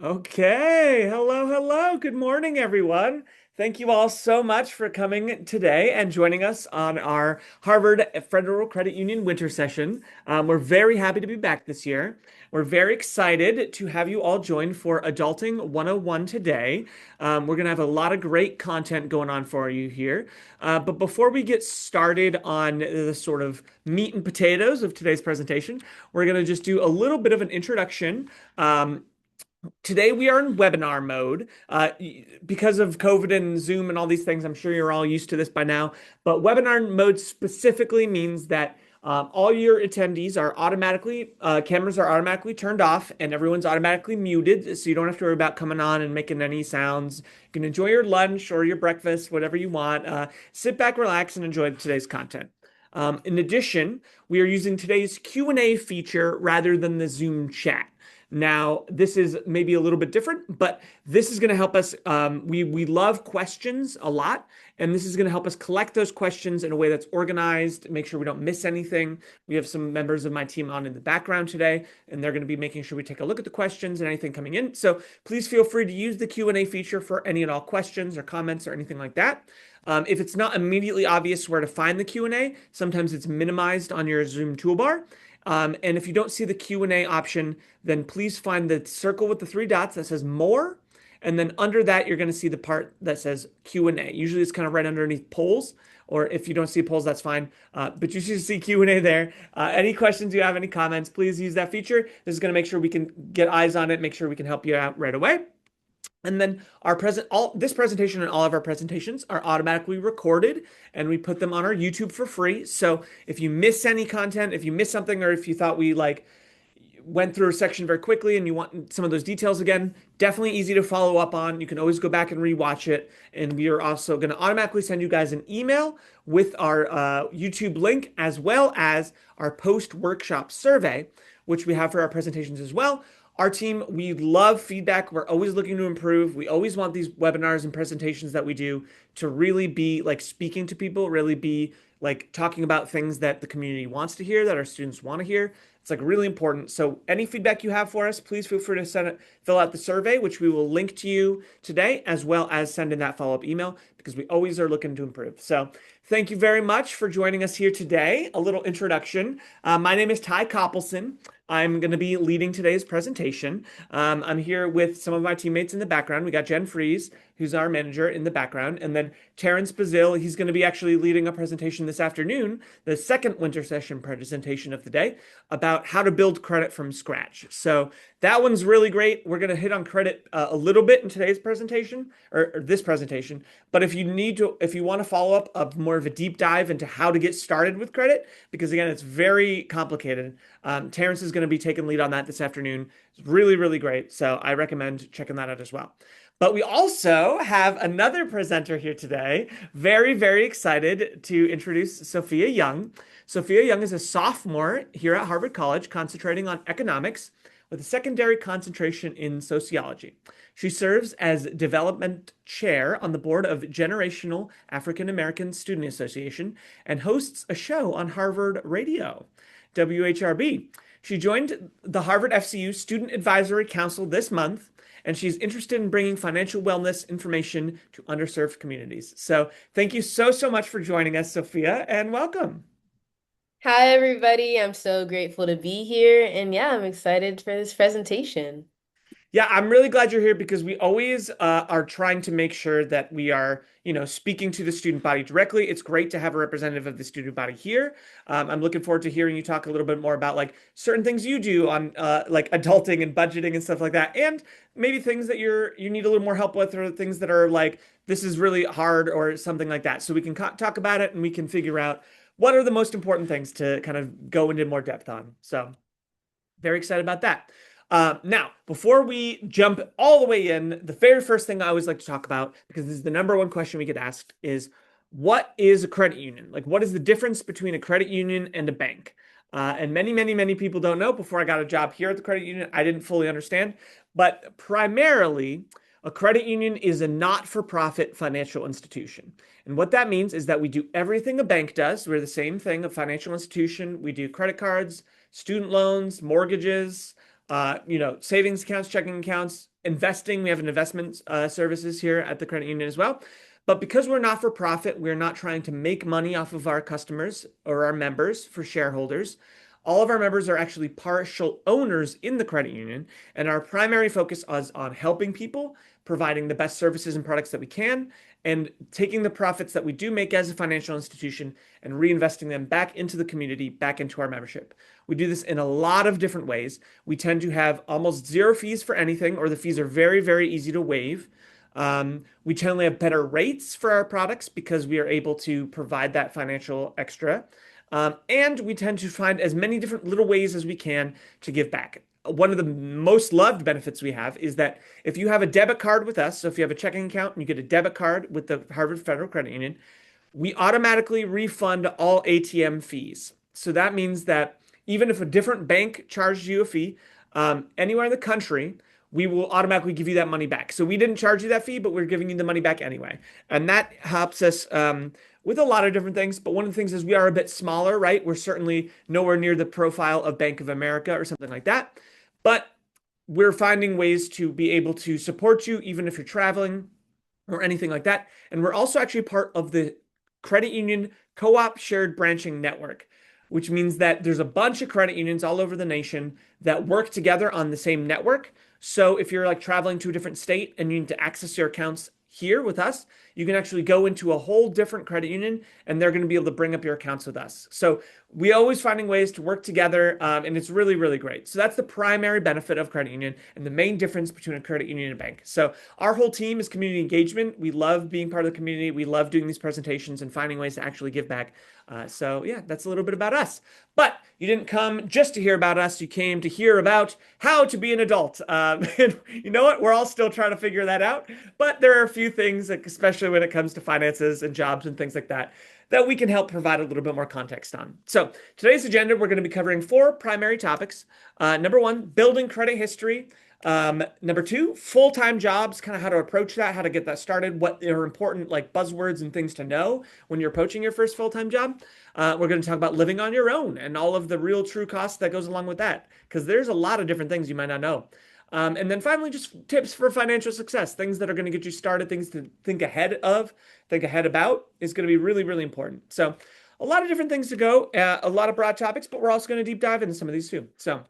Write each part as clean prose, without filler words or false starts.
Okay. Hello, hello. Good morning, everyone. Thank you all so much for coming today and joining us on our Harvard Federal Credit Union winter session. We're very happy to be back this year. We're very excited to have you all join for Adulting 101 today. We're going to have a lot of great content going on for you here. But before we get started on the sort of meat and potatoes of today's presentation, we're going to just do a little bit of an introduction. Today we are in webinar mode because of COVID and Zoom and all these things. I'm sure you're all used to this by now, but webinar mode specifically means that all your attendees are automatically, cameras are automatically turned off and everyone's automatically muted. So you don't have to worry about coming on and making any sounds. You can enjoy your lunch or your breakfast, whatever you want. Sit back, relax, and enjoy today's content. In addition, we are using today's Q&A feature rather than the Zoom chat. Now, this is maybe a little bit different, but this is going to help us. We love questions a lot, and this is going to help us collect those questions in a way that's organized, make sure we don't miss anything. We have some members of my team on in the background today, and they're going to be making sure we take a look at the questions and anything coming in. So please feel free to use the Q&A feature for any and all questions or comments or anything like that. If it's not immediately obvious where to find the Q&A, sometimes it's minimized on your Zoom toolbar. And if you don't see the Q&A option, then please find the circle with the three dots that says more. And then under that, you're going to see the part that says Q&A. Usually it's kind of right underneath polls, or if you don't see polls, that's fine. But you should see Q&A there. Any questions you have, any comments, please use that feature. This is going to make sure we can get eyes on it, make sure we can help you out right away. And then this presentation and all of our presentations are automatically recorded and we put them on our YouTube for free. So if you miss any content, if you miss something, or if you thought we went through a section very quickly and you want some of those details again, definitely easy to follow up on. You can always go back and rewatch it. And we are also going to automatically send you guys an email with our YouTube link as well as our post-workshop survey, which we have for our presentations as well. Our team, we love feedback. We're always looking to improve. We always want these webinars and presentations that we do to really be like speaking to people, really be like talking about things that the community wants to hear, that our students want to hear. It's like really important. So any feedback you have for us, please feel free to fill out the survey, which we will link to you today, as well as send in that follow-up email because we always are looking to improve. So thank you very much for joining us here today. A little introduction. My name is Ty Koppelson. I'm going to be leading today's presentation. I'm here with some of my teammates in the background. We got Jen Fries, who's our manager in the background, and then Terrence Bazil. He's going to be actually leading a presentation this afternoon, the second winter session presentation of the day, about how to build credit from scratch. So that one's really great. We're going to hit on credit a little bit in today's presentation, or this presentation. But if you want to follow up more of a deep dive into how to get started with credit, because again, it's very complicated. Terrence is going to be taking lead on that this afternoon. It's really, really great. So I recommend checking that out as well. But we also have another presenter here today. Very, very excited to introduce Sophia Young. Sophia Young is a sophomore here at Harvard College, concentrating on economics with a secondary concentration in sociology. She serves as development chair on the board of Generational African American Student Association and hosts a show on Harvard Radio, WHRB. She joined the Harvard FCU Student Advisory Council this month, and she's interested in bringing financial wellness information to underserved communities. So thank you so, so much for joining us, Sophia, and welcome. Hi, everybody. I'm so grateful to be here. And yeah, I'm excited for this presentation. Yeah, I'm really glad you're here because we always are trying to make sure that we are, speaking to the student body directly. It's great to have a representative of the student body here. I'm looking forward to hearing you talk a little bit more about like certain things you do on like adulting and budgeting and stuff like that, and maybe things that you need a little more help with, or things that are like this is really hard or something like that. So we can talk about it and we can figure out what are the most important things to kind of go into more depth on. So very excited about that. Now, before we jump all the way in, the very first thing I always like to talk about, because this is the number one question we get asked, is what is a credit union? Like, what is the difference between a credit union and a bank? And many, many, many people don't know. Before I got a job here at the credit union, I didn't fully understand. But primarily, a credit union is a not-for-profit financial institution. And what that means is that we do everything a bank does. We're the same thing, a financial institution. We do credit cards, student loans, mortgages, savings accounts, checking accounts, investing. We have an investment services here at the credit union as well. But because we're not for profit, we're not trying to make money off of our customers or our members for shareholders. All of our members are actually partial owners in the credit union, and our primary focus is on helping people, providing the best services and products that we can, and taking the profits that we do make as a financial institution and reinvesting them back into the community, back into our membership. We do this in a lot of different ways. We tend to have almost zero fees for anything, or the fees are very, very easy to waive. We generally have better rates for our products because we are able to provide that financial extra. And we tend to find as many different little ways as we can to give back. One of the most loved benefits we have is that if you have a debit card with us, so if you have a checking account and you get a debit card with the Harvard Federal Credit Union, we automatically refund all ATM fees. So that means that even if a different bank charges you a fee, anywhere in the country, we will automatically give you that money back. So we didn't charge you that fee, but we're giving you the money back anyway. And that helps us with a lot of different things. But one of the things is we are a bit smaller, right? We're certainly nowhere near the profile of Bank of America or something like that. But we're finding ways to be able to support you, even if you're traveling or anything like that. And we're also actually part of the credit union co-op shared branching network, which means that there's a bunch of credit unions all over the nation that work together on the same network. So if you're like traveling to a different state and you need to access your accounts here with us, you can actually go into a whole different credit union and they're going to be able to bring up your accounts with us. So we always finding ways to work together, and it's really, really great. So that's the primary benefit of credit union and the main difference between a credit union and a bank. So our whole team is community engagement. We love being part of the community. We love doing these presentations and finding ways to actually give back. So yeah, that's a little bit about us. But you didn't come just to hear about us. You came to hear about how to be an adult. And you know what? We're all still trying to figure that out. But there are a few things, like, especially when it comes to finances and jobs and things like that, that we can help provide a little bit more context on. So today's agenda, we're going to be covering four primary topics. Number one, building credit history. Number two, full-time jobs, kind of how to approach that, how to get that started, what are important like buzzwords and things to know when you're approaching your first full-time job. We're going to talk about living on your own and all of the real true costs that goes along with that, because there's a lot of different things you might not know. And then finally, just tips for financial success, things that are going to get you started, things to think ahead of, think ahead about is going to be really, really important. So a lot of different things to go, a lot of broad topics, but we're also going to deep dive into some of these too. So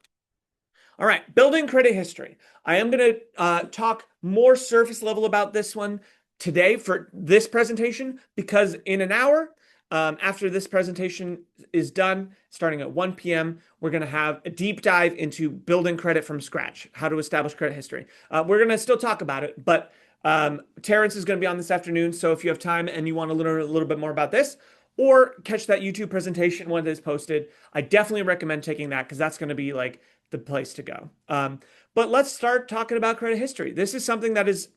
all right, building credit history. I am going to talk more surface level about this one today for this presentation because in an hour, after this presentation is done, starting at 1 p.m., we're going to have a deep dive into building credit from scratch, how to establish credit history. We're going to still talk about it, but Terrence is going to be on this afternoon. So if you have time and you want to learn a little bit more about this, or catch that YouTube presentation when it is posted, I definitely recommend taking that because that's going to be like the place to go. But let's start talking about credit history. This is something that is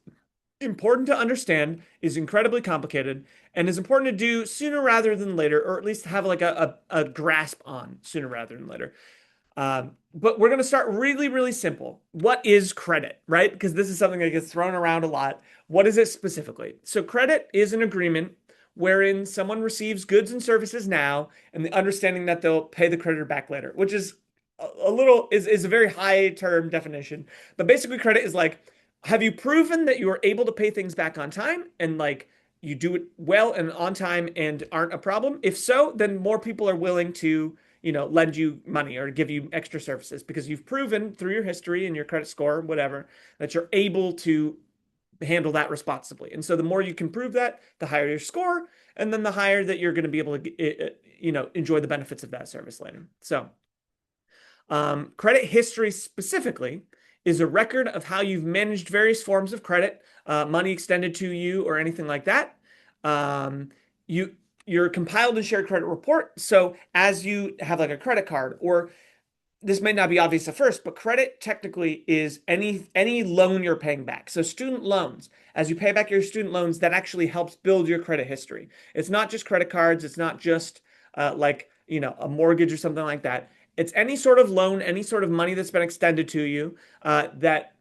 important to understand, is incredibly complicated, and is important to do sooner rather than later, or at least have like a grasp on sooner rather than later. But we're going to start really, really simple. What is credit, right? Because this is something that gets thrown around a lot. What is it specifically? So credit is an agreement wherein someone receives goods and services now and the understanding that they'll pay the creditor back later, which is a little is a very high term definition. But basically credit is like, have you proven that you are able to pay things back on time and like you do it well and on time and aren't a problem? If so, then more people are willing to, lend you money or give you extra services because you've proven through your history and your credit score, whatever, that you're able to handle that responsibly. And so the more you can prove that, the higher your score, and then the higher that you're going to be able to, enjoy the benefits of that service later. So credit history specifically is a record of how you've managed various forms of credit, money extended to you or anything like that. You're compiled and shared credit report. So as you have like a credit card, or this may not be obvious at first, but credit technically is any loan you're paying back. So student loans, as you pay back your student loans, that actually helps build your credit history. It's not just credit cards. It's not just a mortgage or something like that. It's any sort of loan, any sort of money that's been extended to you that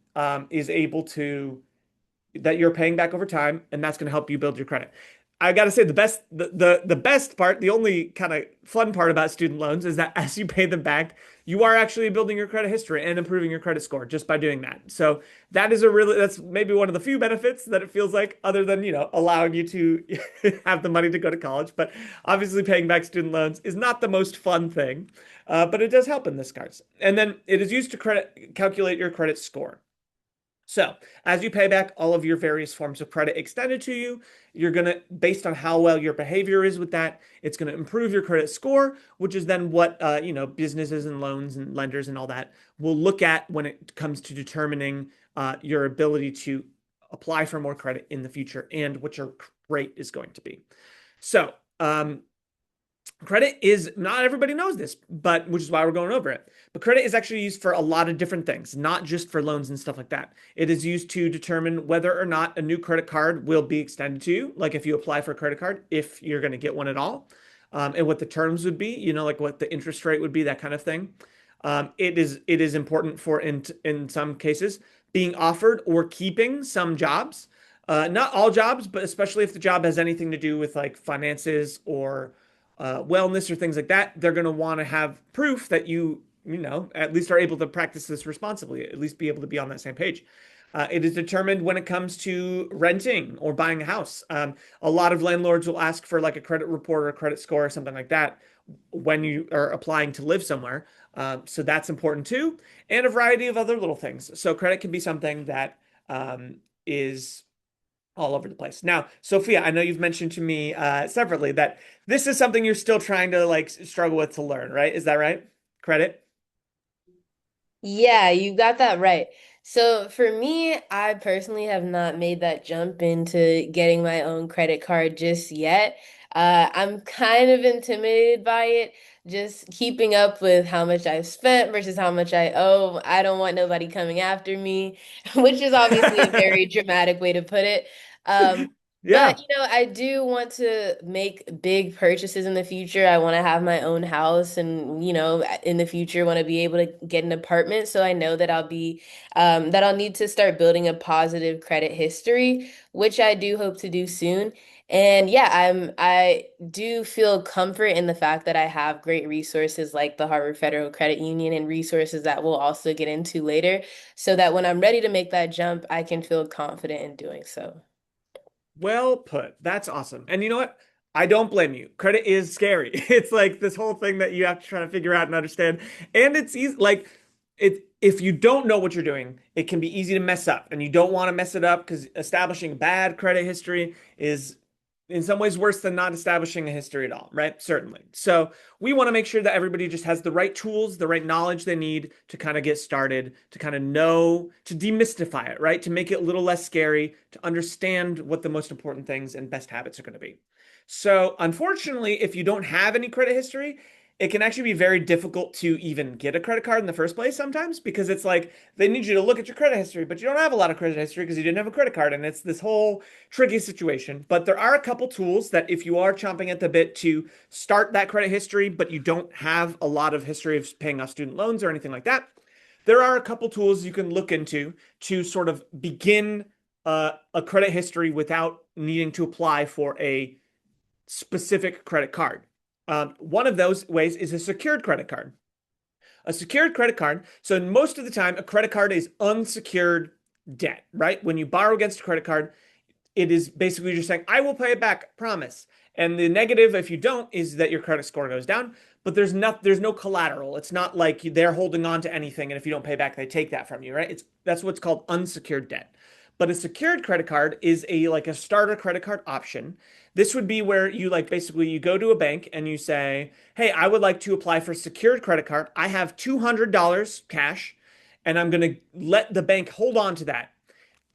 is able to that you're paying back over time, and that's going to help you build your credit. I gotta say the best part, the only kind of fun part about student loans is that as you pay them back, you are actually building your credit history and improving your credit score just by doing that. So that is a really that's maybe one of the few benefits that it feels like, other than, allowing you to have the money to go to college. But obviously paying back student loans is not the most fun thing, but it does help in this case. And then it is used to credit calculate your credit score. So, as you pay back all of your various forms of credit extended to you, you're going to, based on how well your behavior is with that, it's going to improve your credit score, which is then what, businesses and loans and lenders and all that will look at when it comes to determining your ability to apply for more credit in the future and what your rate is going to be. So, credit is not everybody knows this, but which is why we're going over it. But credit is actually used for a lot of different things, not just for loans and stuff like that. It is used to determine whether or not a new credit card will be extended to you, like if you apply for a credit card, if you're going to get one at all, and what the terms would be, like what the interest rate would be, that kind of thing. It is important for in some cases being offered or keeping some jobs. Not all jobs, but especially if the job has anything to do with like finances or wellness or things like that, they're going to want to have proof that at least are able to practice this responsibly, at least be able to be on that same page. It is determined when it comes to renting or buying a house. A lot of landlords will ask for like a credit report or a credit score or something like that when you are applying to live somewhere. So that's important too, and a variety of other little things. So credit can be something that is all over the place. Now, Sophia, I know you've mentioned to me separately that this is something you're still trying to like struggle with to learn, right? Is that right? Credit? Yeah, you got that right. So for me, I personally have not made that jump into getting my own credit card just yet. I'm kind of intimidated by it, just keeping up with how much I've spent versus how much I owe. I don't want nobody coming after me, which is obviously a very dramatic way to put it. But Yeah. I do want to make big purchases in the future. I want to have my own house and, in the future want to be able to get an apartment. So I know that I'll need to start building a positive credit history, which I do hope to do soon. And yeah, I do feel comfort in the fact that I have great resources like the Harvard Federal Credit Union and resources that we'll also get into later, so that when I'm ready to make that jump, I can feel confident in doing so. Well put. That's awesome. And you know what? I don't blame you. Credit is scary. It's like this whole thing that you have to try to figure out and understand. And it's easy, like if you don't know what you're doing, it can be easy to mess up. And you don't want to mess it up because establishing bad credit history is in some ways worse than not establishing a history at all, right? Certainly. So we want to make sure that everybody just has the right tools, the right knowledge they need to kind of get started, to kind of know, to demystify it, right? To make it a little less scary, to understand what the most important things and best habits are going to be. So, unfortunately, if you don't have any credit history, it can actually be very difficult to even get a credit card in the first place sometimes, because it's like they need you to look at your credit history, but you don't have a lot of credit history because you didn't have a credit card. And it's this whole tricky situation. But there are a couple tools that if you are chomping at the bit to start that credit history, but you don't have a lot of history of paying off student loans or anything like that, there are a couple tools you can look into to sort of begin a credit history without needing to apply for a specific credit card. One of those ways is a secured credit card. A secured credit card. So most of the time, a credit card is unsecured debt, right? When you borrow against a credit card, it is basically just saying, I will pay it back, promise. And the negative, if you don't, is that your credit score goes down. But there's no collateral. It's not like they're holding on to anything, and if you don't pay back, they take that from you, right? That's what's called unsecured debt. But a secured credit card is a starter credit card option. This would be where you like basically you go to a bank and you say, "Hey, I would like to apply for a secured credit card. I have $200 cash, and I'm going to let the bank hold on to that,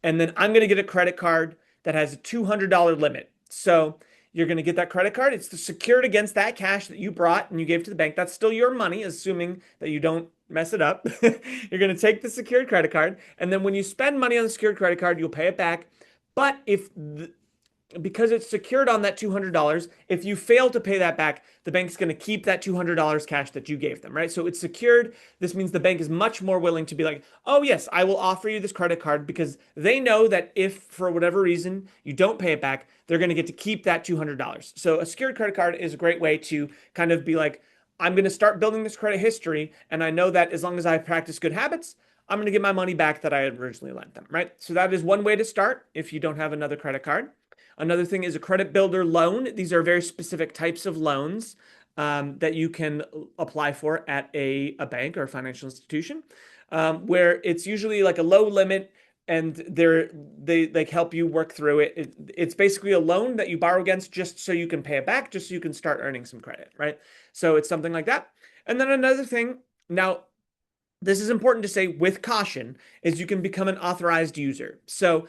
and then I'm going to get a credit card that has a $200 limit." So you're going to get that credit card. It's secured against that cash that you brought and you gave to the bank. That's still your money, assuming that you don't mess it up. You're going to take the secured credit card. And then when you spend money on the secured credit card, you'll pay it back. But because it's secured on that $200, if you fail to pay that back, the bank's going to keep that $200 cash that you gave them, right? So it's secured. This means the bank is much more willing to be like, oh, yes, I will offer you this credit card because they know that if for whatever reason you don't pay it back, they're going to get to keep that $200. So a secured credit card is a great way to kind of be like, I'm going to start building this credit history. And I know that as long as I practice good habits, I'm going to get my money back that I had originally lent them, right? So that is one way to start if you don't have another credit card. Another thing is a credit builder loan. These are very specific types of loans that you can apply for at a bank or a financial institution, where it's usually like a low limit and they like help you work through it. It's basically a loan that you borrow against just so you can pay it back, just so you can start earning some credit, right? So it's something like that. And then another thing, now this is important to say with caution, is you can become an authorized user. So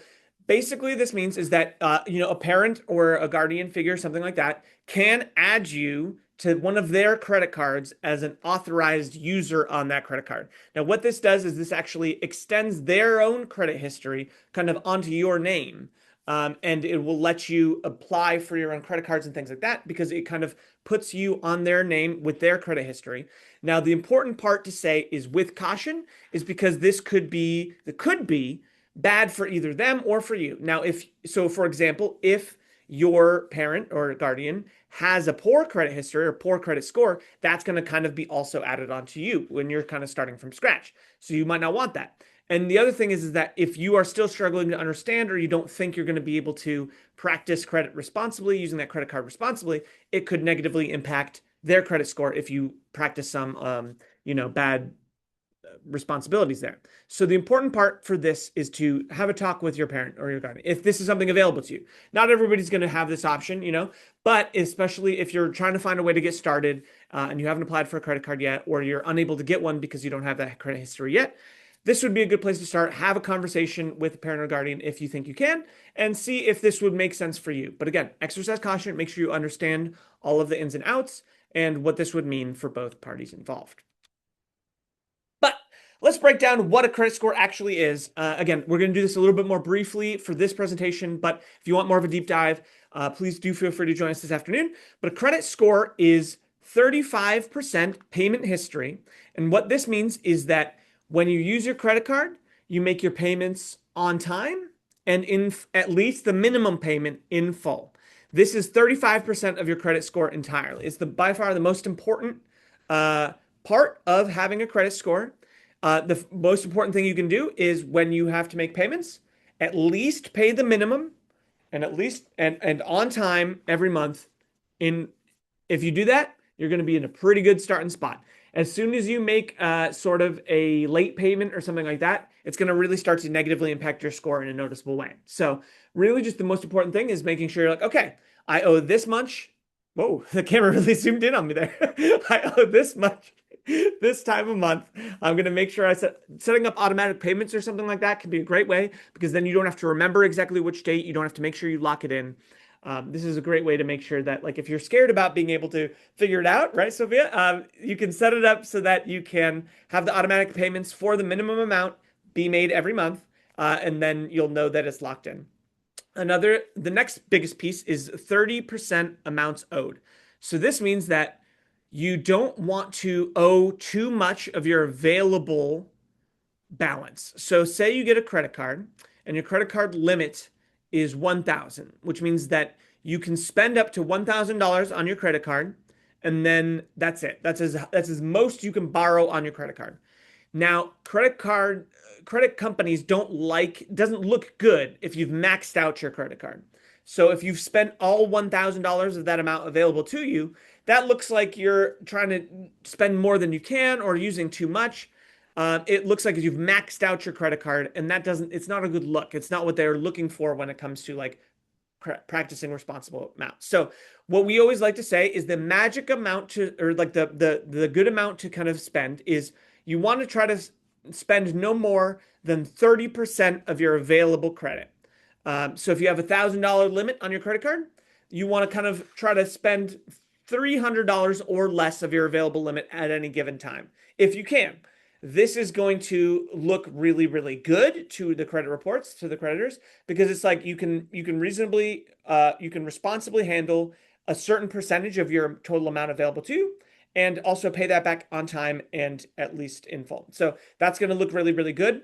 basically this means is that a parent or a guardian figure, something like that, can add you to one of their credit cards as an authorized user on that credit card. Now what this does is this actually extends their own credit history kind of onto your name. And it will let you apply for your own credit cards and things like that because it kind of puts you on their name with their credit history. Now, the important part to say is with caution, is because this could be bad for either them or for you. Now, if so, for example, if your parent or guardian has a poor credit history or poor credit score, that's going to kind of be also added onto you when you're kind of starting from scratch. So you might not want that. And the other thing is that if you are still struggling to understand or you don't think you're going to be able to practice credit responsibly, using that credit card responsibly, it could negatively impact their credit score if you practice some, bad responsibilities there. So the important part for this is to have a talk with your parent or your guardian if this is something available to you. Not everybody's going to have this option, but especially if you're trying to find a way to get started and you haven't applied for a credit card yet, or you're unable to get one because you don't have that credit history yet, this would be a good place to start. Have a conversation with a parent or guardian if you think you can, and see if this would make sense for you. But again, exercise caution, make sure you understand all of the ins and outs and what this would mean for both parties involved. But let's break down what a credit score actually is. Again, we're going to do this a little bit more briefly for this presentation, but if you want more of a deep dive, please do feel free to join us this afternoon. But a credit score is 35% payment history. And what this means is that when you use your credit card, you make your payments on time and in at least the minimum payment in full. This is 35% of your credit score entirely. It's by far the most important uh, part of having a credit score. The most important thing you can do is when you have to make payments, at least pay the minimum and at least and on time every month. In If you do that, you're going to be in a pretty good starting spot. As soon as you make sort of a late payment or something like that, it's going to really start to negatively impact your score in a noticeable way. So really just the most important thing is making sure you're like, okay, I owe this much. Whoa, the camera really zoomed in on me there. I owe this much this time of month. I'm going to make sure setting up automatic payments or something like that can be a great way because then you don't have to remember exactly which date. You don't have to make sure you lock it in. This is a great way to make sure that, like, if you're scared about being able to figure it out, right, Sophia, you can set it up so that you can have the automatic payments for the minimum amount be made every month, and then you'll know that it's locked in. The next biggest piece is 30% amounts owed. So this means that you don't want to owe too much of your available balance. So say you get a credit card and your credit card limit is 1,000, which means that you can spend up to $1,000 on your credit card and then that's it. That's as most you can borrow on your credit card. Now, credit companies doesn't look good if you've maxed out your credit card. So if you've spent all $1,000 of that amount available to you, that looks like you're trying to spend more than you can or using too much. It looks like you've maxed out your credit card, and it's not a good look. It's not what they're looking for when it comes to like practicing responsible amounts. So what we always like to say is the magic amount to, or like the good amount to kind of spend is you want to try to spend no more than 30% of your available credit. So if you have $1,000 limit on your credit card, you want to kind of try to spend $300 or less of your available limit at any given time, if you can. this is going to look really, really good to the credit reports, to the creditors, because it's like you can responsibly handle a certain percentage of your total amount available to you and also pay that back on time and at least in full. So that's going to look really, really good.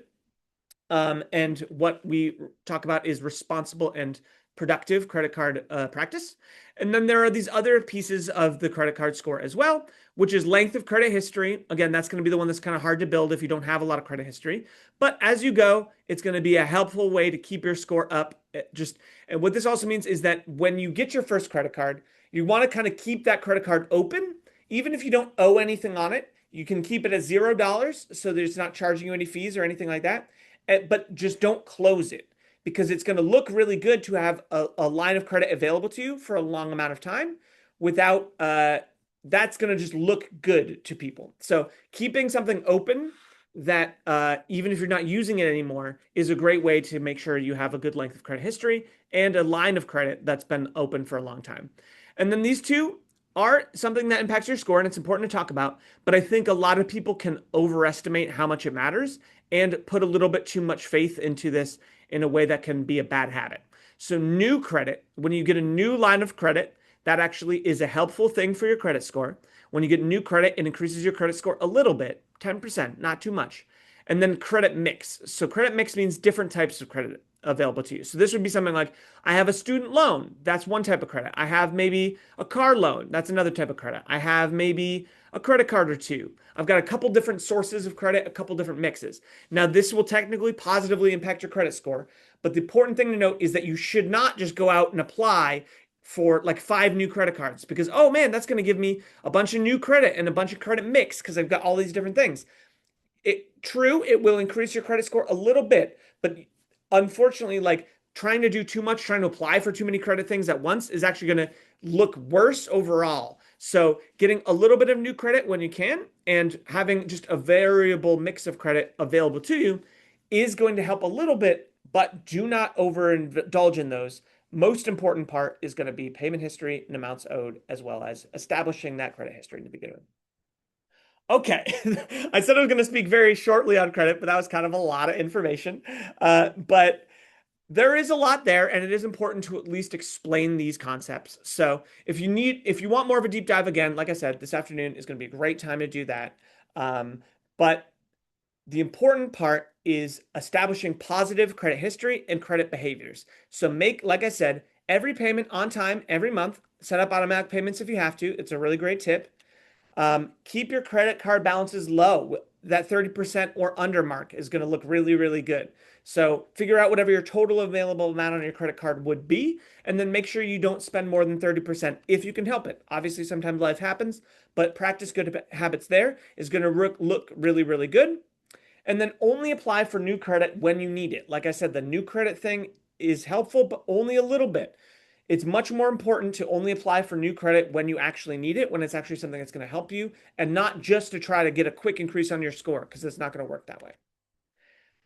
And what we talk about is responsible and productive credit card practice. And then there are these other pieces of the credit card score as well, which is length of credit history. Again, that's going to be the one that's kind of hard to build if you don't have a lot of credit history. But as you go, it's going to be a helpful way to keep your score up. And what this also means is that when you get your first credit card, you want to kind of keep that credit card open, even if you don't owe anything on it. You can keep it at $0 so that it's not charging you any fees or anything like that, but just don't close it because it's going to look really good to have a line of credit available to you for a long amount of time without that's going to just look good to people. So keeping something open that even if you're not using it anymore is a great way to make sure you have a good length of credit history and a line of credit that's been open for a long time. And then these two are something that impacts your score, and it's important to talk about. But I think a lot of people can overestimate how much it matters and put a little bit too much faith into this in a way that can be a bad habit. So, new credit, when you get a new line of credit, that actually is a helpful thing for your credit score. When you get new credit, it increases your credit score a little bit, 10%, not too much. And then credit mix. So, credit mix means different types of credit available to you. So this would be something like I have a student loan. That's one type of credit. I have maybe a car loan. That's another type of credit. I have maybe a credit card or two. I've got a couple different sources of credit, a couple different mixes. Now, this will technically positively impact your credit score, but the important thing to note is that you should not just go out and apply for like 5 new credit cards because, oh man, that's going to give me a bunch of new credit and a bunch of credit mix because I've got all these different things. True, it will increase your credit score a little bit, but unfortunately, like trying to do too much, trying to apply for too many credit things at once is actually going to look worse overall. So, getting a little bit of new credit when you can and having just a variable mix of credit available to you is going to help a little bit, but do not overindulge in those. Most important part is going to be payment history and amounts owed, as well as establishing that credit history to begin with. Okay. I said I was going to speak very shortly on credit, but that was kind of a lot of information. But there is a lot there, and it is important to at least explain these concepts. So if you want more of a deep dive again, like I said, this afternoon is going to be a great time to do that. But the important part is establishing positive credit history and credit behaviors. So like I said, every payment on time, every month, set up automatic payments if you have to. It's a really great tip. Keep your credit card balances low. That 30% or under mark is going to look really, really good. So figure out whatever your total available amount on your credit card would be, and then make sure you don't spend more than 30% if you can help it. Obviously, sometimes life happens, but practice good habits there is going to look really, really good. And then only apply for new credit when you need it. Like I said, the new credit thing is helpful, but only a little bit. It's much more important to only apply for new credit when you actually need it, when it's actually something that's going to help you, and not just to try to get a quick increase on your score, because it's not going to work that way.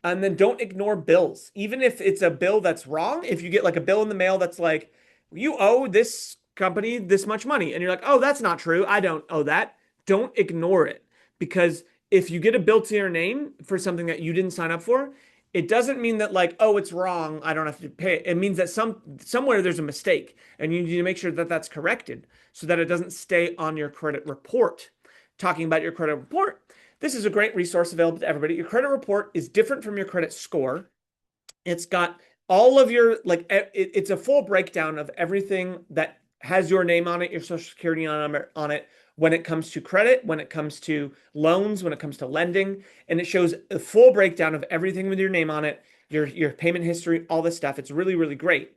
And then don't ignore bills. Even if it's a bill that's wrong, if you get like a bill in the mail that's like, you owe this company this much money, and you're like, oh, that's not true. I don't owe that. Don't ignore it. Because if you get a bill to your name for something that you didn't sign up for, it doesn't mean that like, oh, it's wrong, I don't have to pay it. It means that somewhere there's a mistake, and you need to make sure that that's corrected so that it doesn't stay on your credit report. Talking about your credit report, this is a great resource available to everybody. Your credit report is different from your credit score. It's got all of your it's a full breakdown of everything that has your name on it, your social security on it when it comes to credit, when it comes to loans, when it comes to lending, and it shows a full breakdown of everything with your name on it, your payment history, all this stuff. It's really, really great.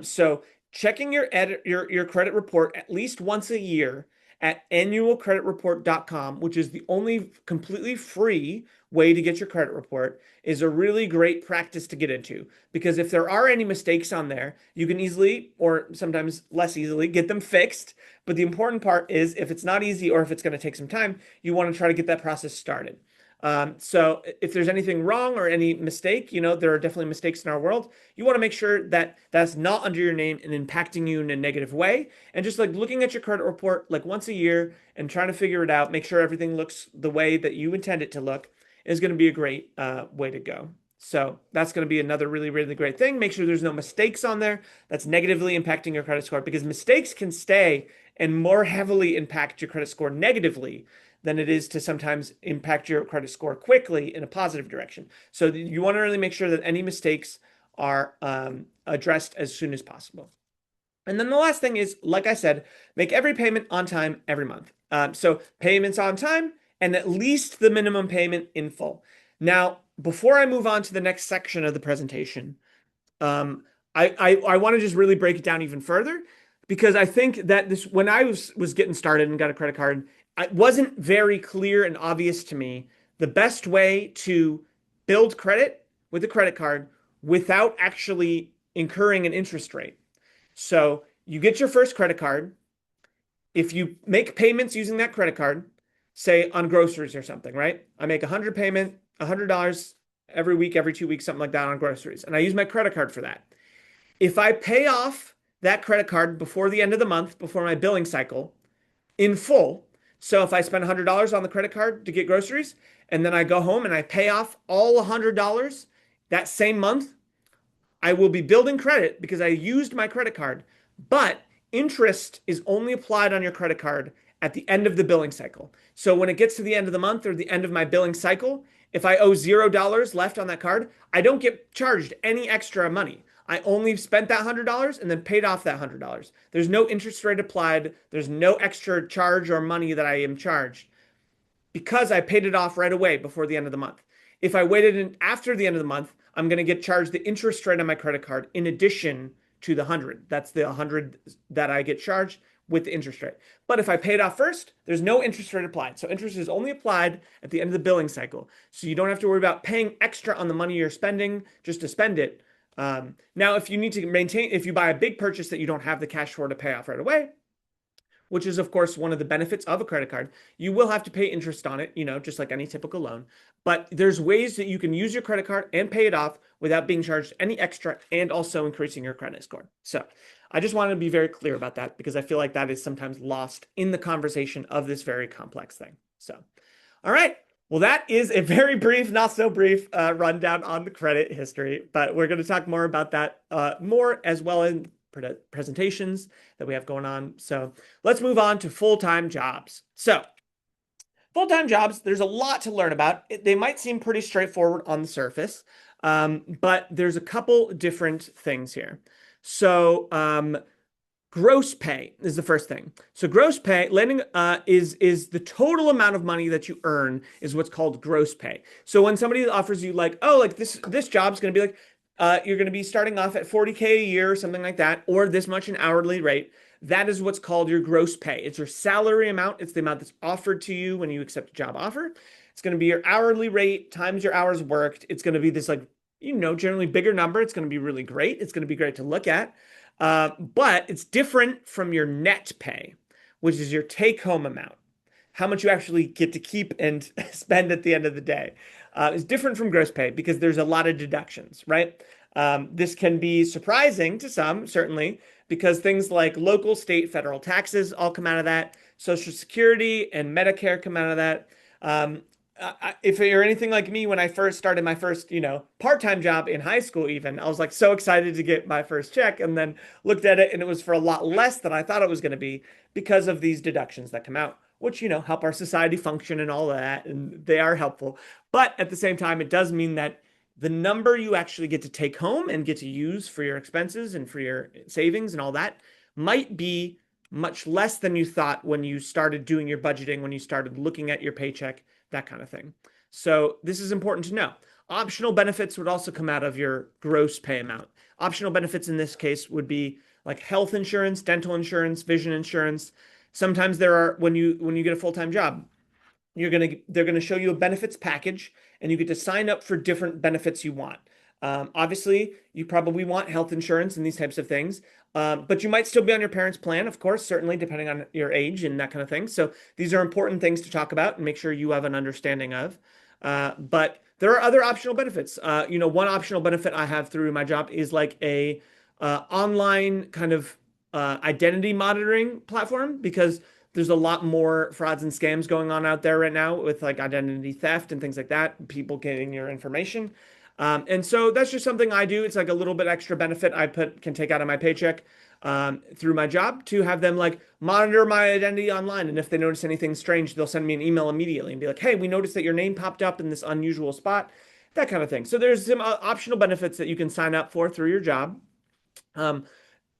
So checking your credit report at least once a year at annualcreditreport.com, which is the only completely free way to get your credit report, is a really great practice to get into. Because if there are any mistakes on there, you can easily, or sometimes less easily, get them fixed. But the important part is if it's not easy or if it's going to take some time, you want to try to get that process started. So if there's anything wrong or any mistake, there are definitely mistakes in our world. You want to make sure that that's not under your name and impacting you in a negative way. And just like looking at your credit report like once a year and trying to figure it out, make sure everything looks the way that you intend it to look. is going to be a great way to go. So that's going to be another really, really great thing. Make sure there's no mistakes on there that's negatively impacting your credit score, because mistakes can stay and more heavily impact your credit score negatively than it is to sometimes impact your credit score quickly in a positive direction. So you want to really make sure that any mistakes are addressed as soon as possible. And then the last thing is, like I said, make every payment on time every month. So payments on time and at least the minimum payment in full. Now, before I move on to the next section of the presentation, um, I want to just really break it down even further, because I think that this when I was getting started and got a credit card, it wasn't very clear and obvious to me the best way to build credit with a credit card without actually incurring an interest rate. So you get your first credit card. If you make payments using that credit card, say on groceries or something, right? I make $100 every week, every 2 weeks, something like that on groceries. And I use my credit card for that. If I pay off that credit card before the end of the month, before my billing cycle, in full, so if I spend $100 on the credit card to get groceries, and then I go home and I pay off all $100 that same month, I will be building credit because I used my credit card, but interest is only applied on your credit card at the end of the billing cycle. So when it gets to the end of the month or the end of my billing cycle, if I owe $0 left on that card, I don't get charged any extra money. I only spent that $100 and then paid off that $100. There's no interest rate applied. There's no extra charge or money that I am charged because I paid it off right away before the end of the month. If I waited after the end of the month, I'm going to get charged the interest rate on my credit card in addition to the 100. That's the 100 that I get charged with the interest rate. But if I pay it off first, there's no interest rate applied. So interest is only applied at the end of the billing cycle. So you don't have to worry about paying extra on the money you're spending just to spend it. Now, if you need to maintain, if you buy a big purchase that you don't have the cash for to pay off right away, which is, of course, one of the benefits of a credit card. You will have to pay interest on it, just like any typical loan. But there's ways that you can use your credit card and pay it off without being charged any extra and also increasing your credit score. So I just wanted to be very clear about that because I feel like that is sometimes lost in the conversation of this very complex thing. So, all right. Well, that is a very brief, not so brief rundown on the credit history, but we're going to talk more about that more as well in presentations that we have going on. So let's move on to full-time jobs. So full-time jobs, there's a lot to learn about. They might seem pretty straightforward on the surface, but there's a couple different things here. So gross pay is the first thing. So gross pay, landing is the total amount of money that you earn is what's called gross pay. So when somebody offers you like, oh, like this job's going to be like, you're going to be starting off at 40K a year or something like that, or this much an hourly rate. That is what's called your gross pay. It's your salary amount. It's the amount that's offered to you when you accept a job offer. It's going to be your hourly rate times your hours worked. It's going to be this like, generally bigger number. It's going to be really great. It's going to be great to look at. But it's different from your net pay, which is your take-home amount, how much you actually get to keep and spend at the end of the day. Is different from gross pay because there's a lot of deductions, right? This can be surprising to some, certainly, because things like local, state, federal taxes all come out of that. Social Security and Medicare come out of that. If you're anything like me, when I first started my first, part-time job in high school, even, I was like so excited to get my first check and then looked at it and it was for a lot less than I thought it was going to be because of these deductions that come out, which, help our society function and all of that. And they are helpful. But at the same time, it does mean that the number you actually get to take home and get to use for your expenses and for your savings and all that might be much less than you thought when you started doing your budgeting, when you started looking at your paycheck, that kind of thing. So this is important to know. Optional benefits would also come out of your gross pay amount. Optional benefits in this case would be like health insurance, dental insurance, vision insurance. Sometimes there are when you get a full-time job, they're gonna show you a benefits package and you get to sign up for different benefits you want. Obviously, you probably want health insurance and these types of things, but you might still be on your parents' plan, of course, certainly depending on your age and that kind of thing. So these are important things to talk about and make sure you have an understanding of. But there are other optional benefits. One optional benefit I have through my job is like a online kind of identity monitoring platform because There's a lot more frauds and scams going on out there right now with like identity theft and things like that, people getting your information. And so that's just something I do. It's like a little bit extra benefit I put can take out of my paycheck through my job to have them like monitor my identity online. And if they notice anything strange, they'll send me an email immediately and be like, "Hey, we noticed that your name popped up in this unusual spot," that kind of thing. So there's some optional benefits that you can sign up for through your job. Um,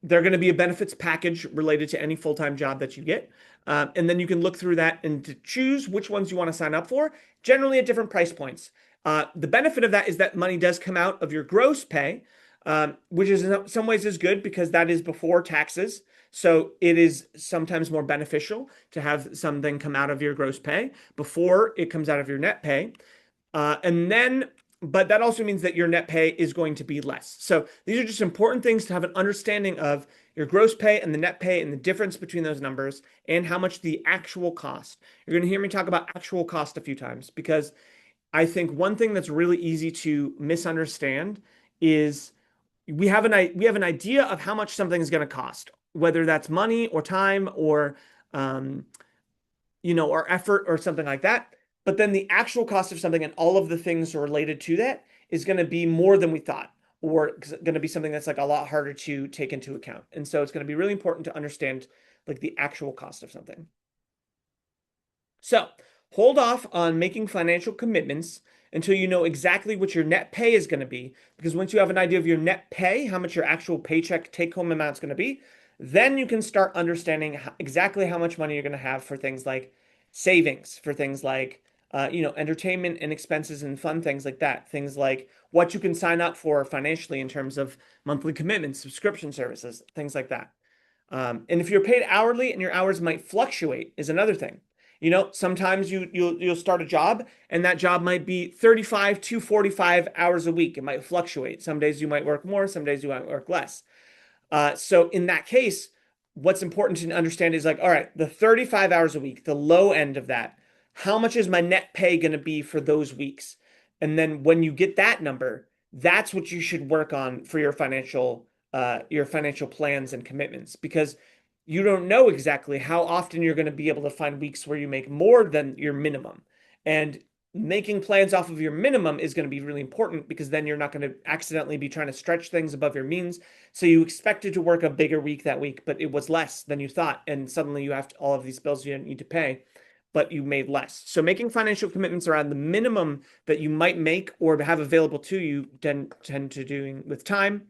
they're going to be a benefits package related to any full-time job that you get. And then you can look through that and to choose which ones you want to sign up for, generally at different price points. The benefit of that is that money does come out of your gross pay, which is in some ways is good because that is before taxes. So it is sometimes more beneficial to have something come out of your gross pay before it comes out of your net pay. And then, but that also means that your net pay is going to be less. So these are just important things to have an understanding of your gross pay and the net pay and the difference between those numbers and how much the actual cost. You're going to hear me talk about actual cost a few times because I think one thing that's really easy to misunderstand is we have an idea of how much something is going to cost, whether that's money or time or um, or effort or something like that. But then the actual cost of something and all of the things related to that is going to be more than we thought, or going to be something that's like a lot harder to take into account. And so it's going to be really important to understand like the actual cost of something. So hold off on making financial commitments until you know exactly what your net pay is going to be. Because once you have an idea of your net pay, how much your actual paycheck take home amount is going to be, then you can start understanding exactly how much money you're going to have for things like savings, for things like entertainment and expenses and fun things like that. Things like what you can sign up for financially in terms of monthly commitments, subscription services, things like that. And if you're paid hourly and your hours might fluctuate is another thing. Sometimes you'll start a job and that job might be 35 to 45 hours a week. It might fluctuate. Some days you might work more, some days you might work less. So in that case, what's important to understand is like, all right, the 35 hours a week, the low end of that, how much is my net pay going to be for those weeks? And then when you get that number, that's what you should work on for your financial plans and commitments because you don't know exactly how often you're going to be able to find weeks where you make more than your minimum. And making plans off of your minimum is going to be really important because then you're not going to accidentally be trying to stretch things above your means. So you expected to work a bigger week that week, but it was less than you thought. And suddenly you have all of these bills you didn't need to pay, but you made less. So making financial commitments around the minimum that you might make or have available to you tend to doing with time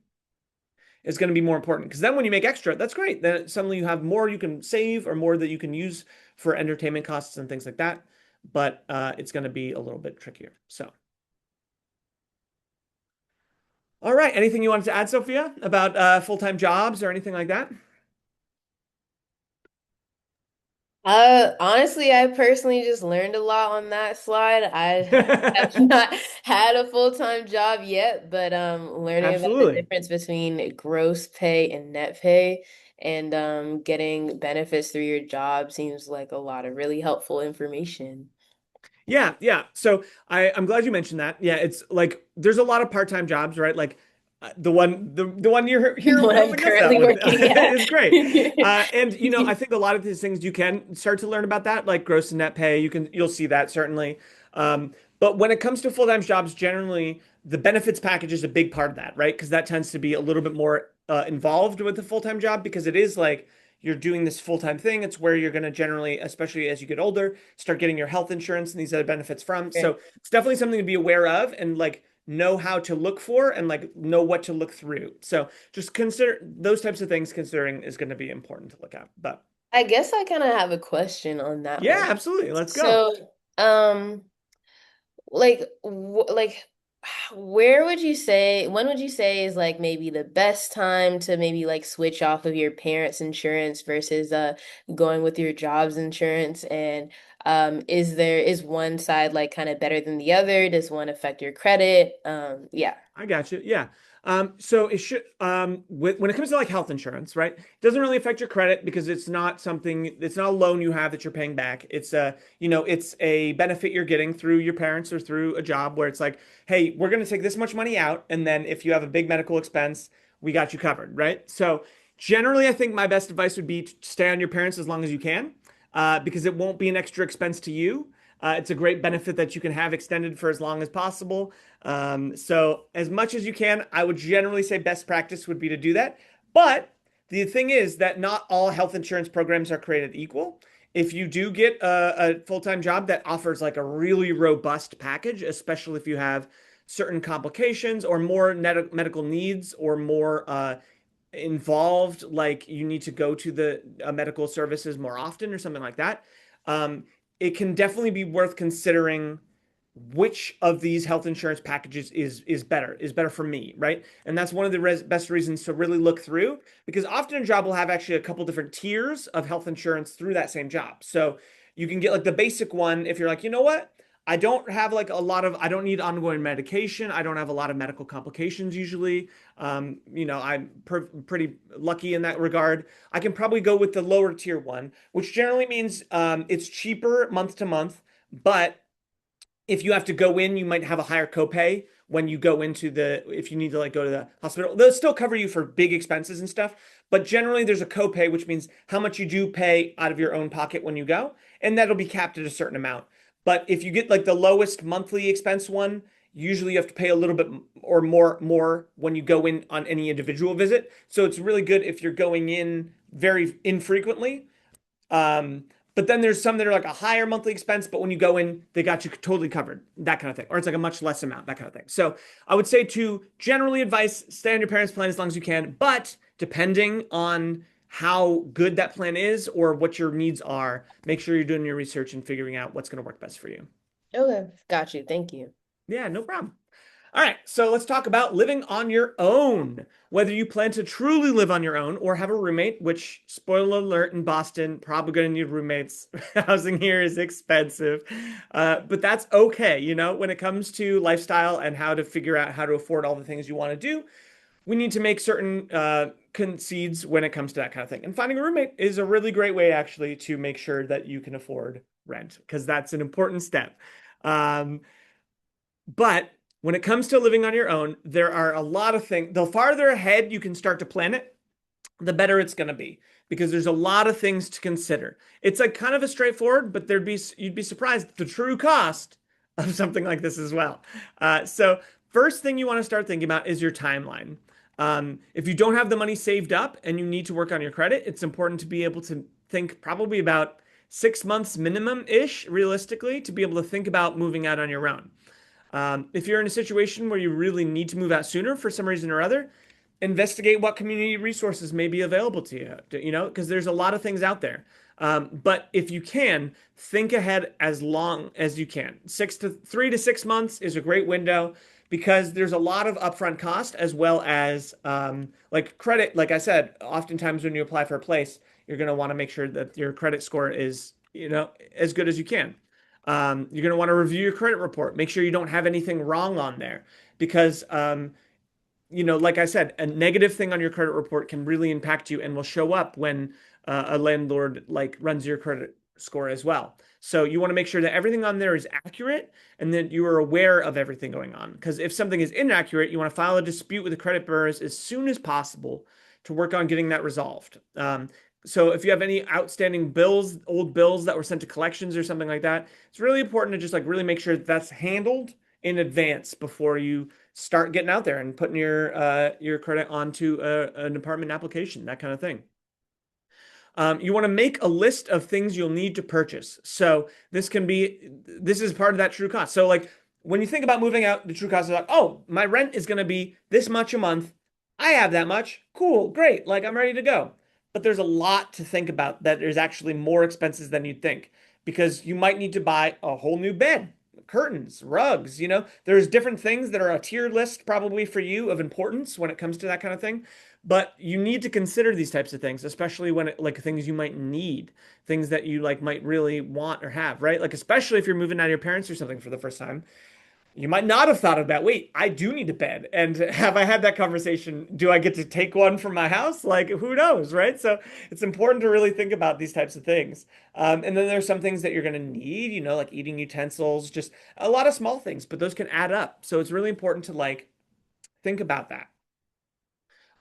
is going to be more important because then when you make extra, that's great. Then suddenly you have more you can save or more that you can use for entertainment costs and things like that. But it's going to be a little bit trickier. So, all right. Anything you wanted to add, Sophia, about full-time jobs or anything like that? Honestly, I personally just learned a lot on that slide. I have not had a full-time job yet, but learning about the Absolutely. difference between gross pay and net pay and getting benefits through your job seems like a lot of really helpful information. Yeah, yeah. So I'm glad you mentioned that. Yeah, it's like there's a lot of part-time jobs, right? Like the one you're here What I'm helping us out currently with working at. is great. And I think a lot of these things you can start to learn about that, like gross and net pay. You'll see that certainly. But when it comes to full-time jobs, generally the benefits package is a big part of that, right? Because that tends to be a little bit more involved with the full-time job because it is like you're doing this full-time thing. It's where you're going to generally, especially as you get older, start getting your health insurance and these other benefits from. Okay. So it's definitely something to be aware of and like know how to look for and like know what to look through. So just consider those types of things considering is going to be important to look at. But I guess I kind of have a question on that yeah, one. absolutely. Let's go. So, like where would you say when would you say is like maybe the best time to maybe like switch off of your parents' insurance versus going with your job's insurance? And is one side like kind of better than the other? Does one affect your credit? Yeah. I got you. Yeah. So it should when it comes to like health insurance, right? It doesn't really affect your credit because it's not a loan you have that you're paying back. It's a benefit you're getting through your parents or through a job where it's like, hey, we're going to take this much money out, and then if you have a big medical expense, we got you covered, right? So generally, I think my best advice would be to stay on your parents as long as you can. because it won't be an extra expense to you. It's a great benefit that you can have extended for as long as possible. So as much as you can, I would generally say best practice would be to do that. But the thing is that not all health insurance programs are created equal. If you do get a full-time job that offers like a really robust package, especially if you have certain complications or more medical needs or more involved, like you need to go to the medical services more often or something like that, um, it can definitely be worth considering which of these health insurance packages is better for me, right? And that's one of the best reasons to really look through, because often a job will have actually a couple different tiers of health insurance through that same job. So you can get like the basic one if you're like, you know what? I don't have like a lot of, I don't need ongoing medication. I don't have a lot of medical complications usually. I'm pretty lucky in that regard. I can probably go with the lower tier one, which generally means it's cheaper month to month, but if you have to go in, you might have a higher copay when you go into if you need to like go to the hospital. They'll still cover you for big expenses and stuff, but generally there's a copay, which means how much you do pay out of your own pocket when you go, and that'll be capped at a certain amount. But if you get like the lowest monthly expense one, usually you have to pay a little bit or more when you go in on any individual visit. So it's really good if you're going in very infrequently, um, but then there's some that are like a higher monthly expense, but when you go in, they got you totally covered, that kind of thing. Or it's like a much less amount, that kind of thing. So I would say to generally advise stay on your parents' plan as long as you can, but depending on how good that plan is or what your needs are, make sure you're doing your research and figuring out what's going to work best for you. Okay, got you. Thank you. Yeah, no problem. All right, so let's talk about living on your own. Whether you plan to truly live on your own or have a roommate, which, spoiler alert, in Boston, probably going to need roommates. Housing here is expensive, but that's okay. When it comes to lifestyle and how to figure out how to afford all the things you want to do, we need to make certain concedes when it comes to that kind of thing. And finding a roommate is a really great way, actually, to make sure that you can afford rent, because that's an important step. Um, but when it comes to living on your own, there are a lot of things. The farther ahead you can start to plan it, the better it's going to be, because there's a lot of things to consider. It's like kind of a straightforward, but you'd be surprised at the true cost of something like this as well. So first thing you want to start thinking about is your timeline. If you don't have the money saved up and you need to work on your credit, it's important to be able to think probably about 6 months minimum ish, realistically, to be able to think about moving out on your own. If you're in a situation where you really need to move out sooner for some reason or other, investigate what community resources may be available to you, because there's a lot of things out there. But if you can, think ahead as long as you can. 3 to 6 months is a great window because there's a lot of upfront cost as well as like credit. Like I said, oftentimes when you apply for a place, you're going to want to make sure that your credit score is, as good as you can. You're going to want to review your credit report. Make sure you don't have anything wrong on there because, like I said, a negative thing on your credit report can really impact you and will show up when a landlord like runs your credit score as well. So you want to make sure that everything on there is accurate and that you are aware of everything going on. Because if something is inaccurate, you want to file a dispute with the credit bureaus as soon as possible to work on getting that resolved. So if you have any outstanding bills, old bills that were sent to collections or something like that, it's really important to just like really make sure that that's handled in advance before you start getting out there and putting your credit onto an apartment application, that kind of thing. You want to make a list of things you'll need to purchase. So this is part of that true cost. So like when you think about moving out, the true cost is like, oh, my rent is going to be this much a month. I have that much. Cool, great. Like I'm ready to go. But there's a lot to think about that there's actually more expenses than you'd think because you might need to buy a whole new bed, curtains, rugs, there's different things that are a tier list probably for you of importance when it comes to that kind of thing. But you need to consider these types of things, especially when like things you might need, things that you like might really want or have, right? Like especially if you're moving out of your parents or something for the first time, you might not have thought of that. Wait, I do need a bed. And have I had that conversation? Do I get to take one from my house? Like, who knows, right? So it's important to really think about these types of things. And then there's some things that you're going to need, like eating utensils, just a lot of small things, but those can add up. So it's really important to like think about that.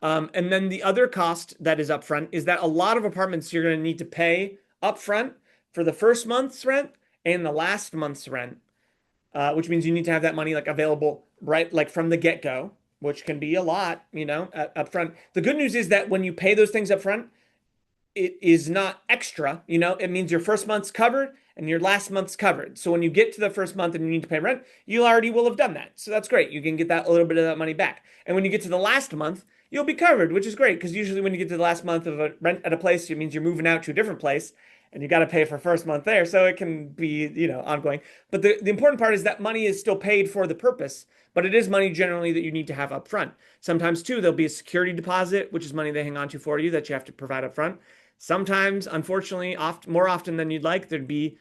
And then the other cost that is upfront is that a lot of apartments you're going to need to pay upfront for the first month's rent and the last month's rent, which means you need to have that money like available right like from the get-go, which can be a lot, up front. The good news is that when you pay those things up front, it is not extra. It means your first month's covered and your last month's covered. So when you get to the first month and you need to pay rent, you already will have done that. So that's great. You can get that a little bit of that money back. And when you get to the last month, you'll be covered, which is great because usually when you get to the last month of a rent at a place, it means you're moving out to a different place and you got to pay for first month there. So it can be, ongoing. But the important part is that money is still paid for the purpose, but it is money generally that you need to have up front. Sometimes too, there'll be a security deposit, which is money they hang on to for you that you have to provide up front. Sometimes, unfortunately, more often than you'd like, there'd be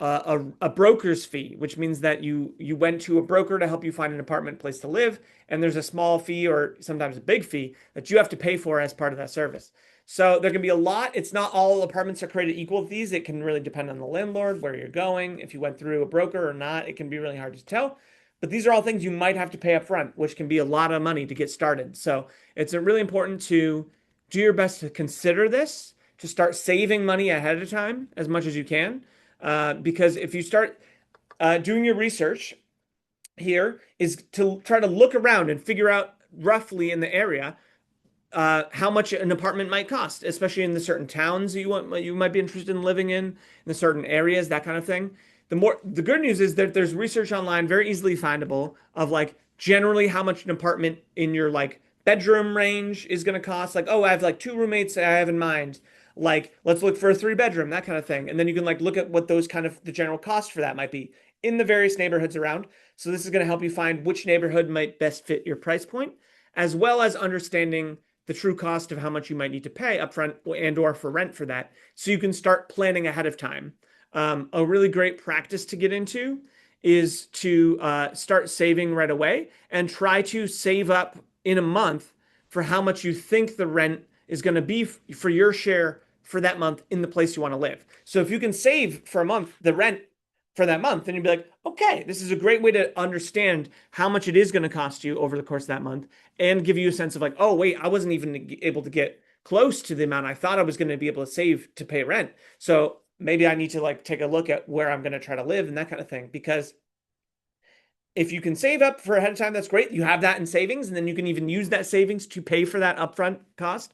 a broker's fee, which means that you went to a broker to help you find an apartment place to live, and there's a small fee or sometimes a big fee that you have to pay for as part of that service. So there can be a lot. It's not all apartments are created equal with these. It can really depend on the landlord, where you're going, if you went through a broker or not. It can be really hard to tell. But these are all things you might have to pay up front, which can be a lot of money to get started. So it's really important to do your best to consider this, to start saving money ahead of time as much as you can. Because if you start doing your research here, is to try to look around and figure out roughly in the area how much an apartment might cost, especially in the certain towns you might be interested in living in the certain areas, that kind of thing. The good news is that there's research online very easily findable of like generally how much an apartment in your like bedroom range is going to cost. Like, oh, I have like two roommates I have in mind. Like, let's look for a three bedroom, that kind of thing. And then you can like look at what those kind of the general cost for that might be in the various neighborhoods around. So this is going to help you find which neighborhood might best fit your price point, as well as understanding the true cost of how much you might need to pay upfront and or for rent for that, so you can start planning ahead of time. A really great practice to get into is to start saving right away and try to save up in a month for how much you think the rent is going to be for your share for that month in the place you want to live. So if you can save for a month the rent for that month, then you'd be like, okay, this is a great way to understand how much it is going to cost you over the course of that month and give you a sense of like, oh, wait, I wasn't even able to get close to the amount I thought I was going to be able to save to pay rent. So maybe I need to like take a look at where I'm going to try to live and that kind of thing. Because if you can save up for ahead of time, that's great. You have that in savings, and then you can even use that savings to pay for that upfront cost.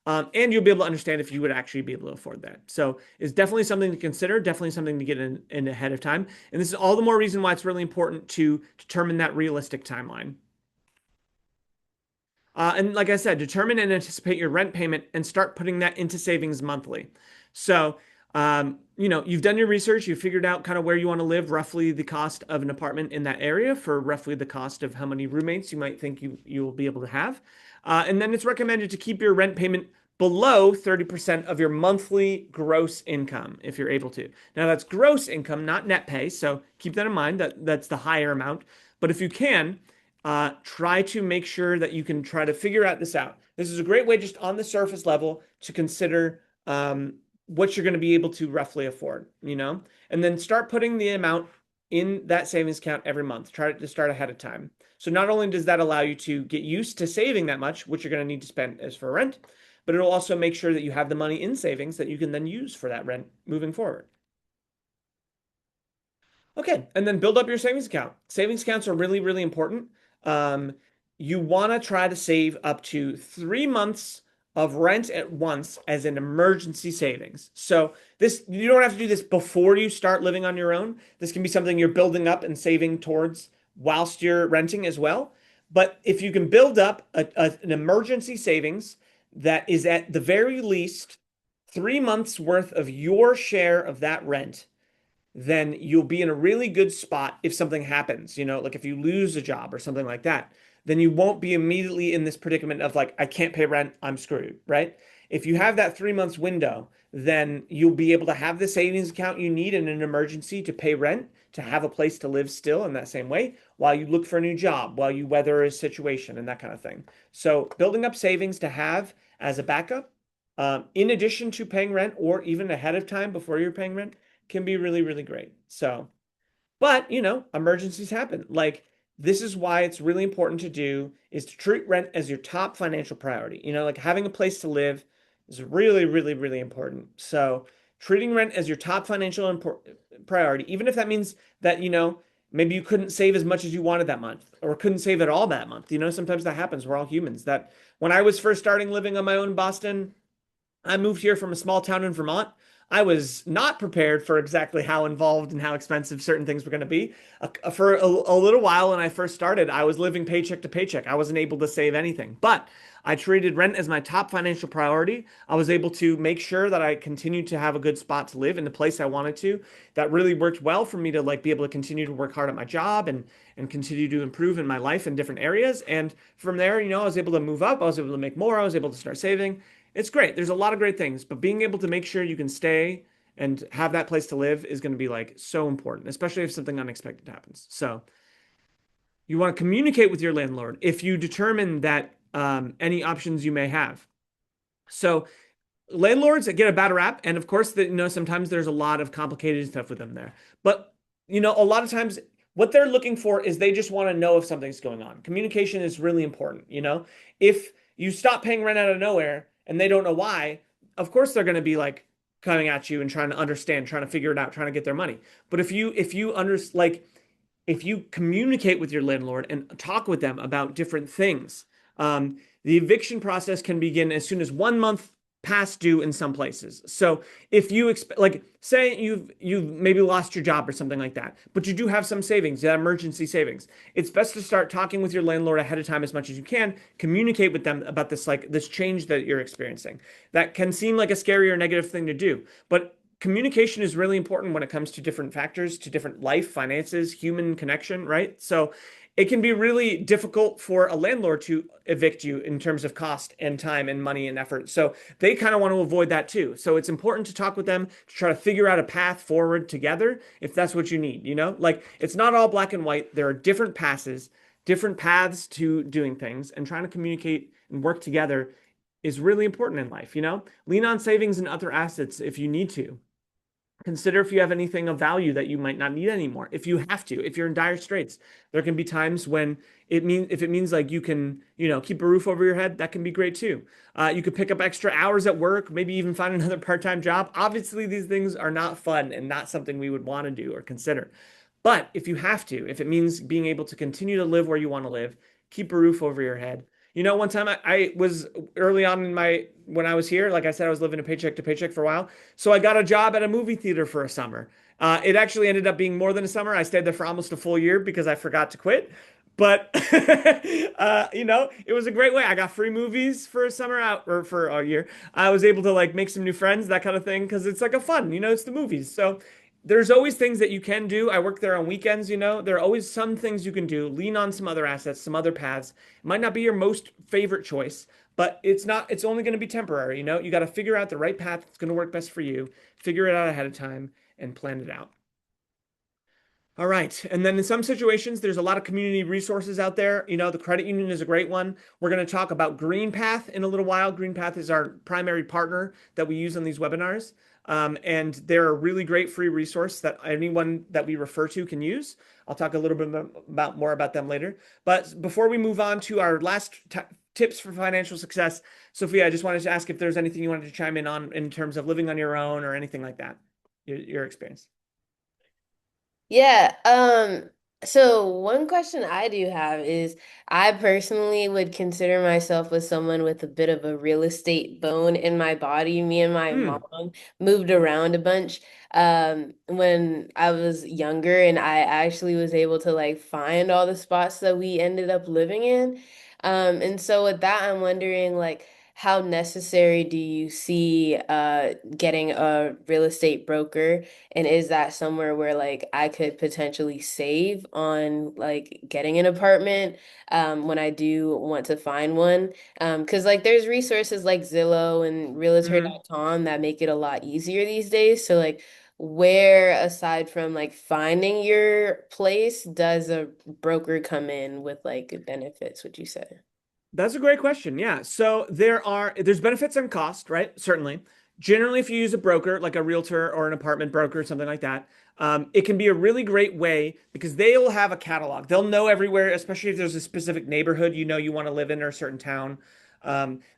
And you'll be able to understand if you would actually be able to afford that. So it's definitely something to consider, definitely something to get in ahead of time. And this is all the more reason why it's really important to determine that realistic timeline. And like I said, determine and anticipate your rent payment and start putting that into savings monthly. So, you've done your research, you've figured out kind of where you want to live, roughly the cost of an apartment in that area for roughly the cost of how many roommates you might think you will be able to have. And then it's recommended to keep your rent payment below 30% of your monthly gross income if you're able to. Now that's gross income, not net pay. So keep that in mind that that's the higher amount. But if you can, try to make sure that you can try to figure out this out. This is a great way just on the surface level to consider what you're going to be able to roughly afford, and then start putting the amount in that savings account every month. Try to start ahead of time. So not only does that allow you to get used to saving that much, which you're going to need to spend as for rent, but it'll also make sure that you have the money in savings that you can then use for that rent moving forward. Okay, and then build up your savings account. Savings accounts are really, really important. Um, you want to try to save up to 3 months of rent at once as an emergency savings. So this you don't have to do this before you start living on your own. This can be something you're building up and saving towards whilst you're renting as well. But if you can build up an emergency savings that is at the very least 3 months worth of your share of that rent, then you'll be in a really good spot if something happens, like if you lose a job or something like that, then you won't be immediately in this predicament of like, I can't pay rent, I'm screwed, right? If you have that 3 months window, then you'll be able to have the savings account you need in an emergency to pay rent, to have a place to live still in that same way, while you look for a new job, while you weather a situation and that kind of thing. So building up savings to have as a backup, in addition to paying rent or even ahead of time before you're paying rent, can be really, really great. So, but emergencies happen. Like this is why it's really important to do is to treat rent as your top financial priority. Like having a place to live is really, really, really important. So treating rent as your top financial priority, even if that means that, maybe you couldn't save as much as you wanted that month or couldn't save at all that month. Sometimes that happens. We're all humans. That when I was first starting living on my own in Boston, I moved here from a small town in Vermont. I was not prepared for exactly how involved and how expensive certain things were going to be. For a little while when I first started, I was living paycheck to paycheck. I wasn't able to save anything, but I treated rent as my top financial priority. I was able to make sure that I continued to have a good spot to live in the place I wanted to. That really worked well for me to like be able to continue to work hard at my job and continue to improve in my life in different areas. And from there, I was able to move up. I was able to make more. I was able to start saving. It's great. There's a lot of great things, but being able to make sure you can stay and have that place to live is going to be like so important, especially if something unexpected happens. So you want to communicate with your landlord if you determine that any options you may have. So landlords get a bad rap, and of course, sometimes there's a lot of complicated stuff with them there. But a lot of times, what they're looking for is they just want to know if something's going on. Communication is really important. If you stop paying rent out of nowhere and they don't know why, of course they're going to be like coming at you and trying to understand, trying to figure it out, trying to get their money. But if you communicate with your landlord and talk with them about different things, the eviction process can begin as soon as 1 month past due in some places. So if you expect, like, say you've maybe lost your job or something like that, but you do have some savings, you have emergency savings. It's best to start talking with your landlord ahead of time as much as you can. Communicate with them about this change that you're experiencing. That can seem like a scary or negative thing to do, but communication is really important when it comes to different factors, to different life, finances, human connection, right? So it can be really difficult for a landlord to evict you in terms of cost and time and money and effort. So they kind of want to avoid that too. So it's important to talk with them to try to figure out a path forward together if that's what you need, Like it's not all black and white. There are different paths to doing things, and trying to communicate and work together is really important in life, Lean on savings and other assets if you need to. Consider if you have anything of value that you might not need anymore. If you have to, if you're in dire straits, there can be times when if it means like you can, keep a roof over your head, that can be great too. You could pick up extra hours at work, maybe even find another part-time job. Obviously, these things are not fun and not something we would want to do or consider. But if you have to, if it means being able to continue to live where you want to live, keep a roof over your head. One time I was early on when I was here, like I said, I was living a paycheck to paycheck for a while. So I got a job at a movie theater for a summer. It actually ended up being more than a summer. I stayed there for almost a full year because I forgot to quit. But it was a great way. I got free movies for a summer out or for a year. I was able to like make some new friends, that kind of thing, because it's like a fun, it's the movies. So there's always things that you can do. I work there on weekends, There are always some things you can do. Lean on some other assets, some other paths. It might not be your most favorite choice, but it's only going to be temporary, You got to figure out the right path that's going to work best for you. Figure it out ahead of time and plan it out. All right. And then in some situations, there's a lot of community resources out there. The credit union is a great one. We're going to talk about GreenPath in a little while. GreenPath is our primary partner that we use on these webinars. And they're a really great free resource that anyone that we refer to can use. I'll talk a little bit more about them later. But before we move on to our last tips for financial success, Sophia, I just wanted to ask if there's anything you wanted to chime in on in terms of living on your own or anything like that, your experience. Yeah, so one question I do have is I personally would consider myself as someone with a bit of a real estate bone in my body. Me and my Hmm. mom moved around a bunch when I was younger, and I actually was able to like find all the spots that we ended up living in. And so with that, I'm wondering like how necessary do you see getting a real estate broker? And is that somewhere where like I could potentially save on like getting an apartment when I do want to find one? Because like there's resources like Zillow and Mm-hmm. Realtor.com that make it a lot easier these days. So like where aside from like finding your place does a broker come in with like benefits, would you say? That's a great question. Yeah. So there's benefits and cost, right? Certainly. Generally, if you use a broker like a realtor or an apartment broker, something like that, it can be a really great way because they'll have a catalog. They'll know everywhere, especially if there's a specific neighborhood you want to live in or a certain town.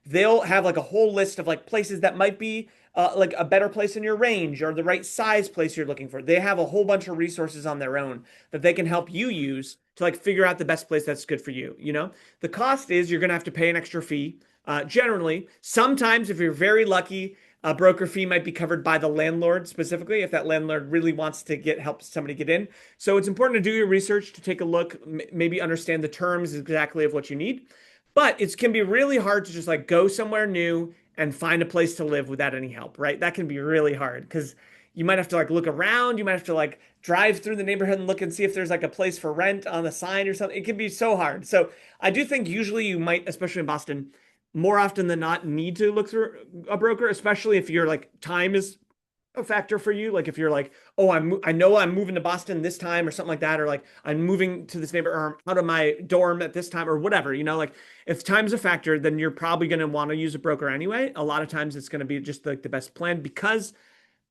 They'll have like a whole list of like places that might be like a better place in your range or the right size place you're looking for. They have a whole bunch of resources on their own that they can help you use to like figure out the best place that's good for you. You know, the cost is you're going to have to pay an extra fee. Generally, sometimes if you're very lucky, a broker fee might be covered by the landlord specifically if that landlord really wants to get help somebody get in. So it's important to do your research to take a look, maybe understand the terms exactly of what you need. But it can be really hard to just like go somewhere new and find a place to live without any help, right? That can be really hard because you might have to like look around, you might have to like drive through the neighborhood and look and see if there's like a place for rent on the sign or something. It can be so hard. So I do think usually you might, especially in Boston, more often than not need to look through a broker, especially if your like time is a factor for you. Like if you're like, oh, I know I'm moving to Boston this time or something like that, or like I'm moving to this neighbor or I'm out of my dorm at this time or whatever, like if time's a factor, then you're probably going to want to use a broker anyway. A lot of times it's going to be just like the best plan because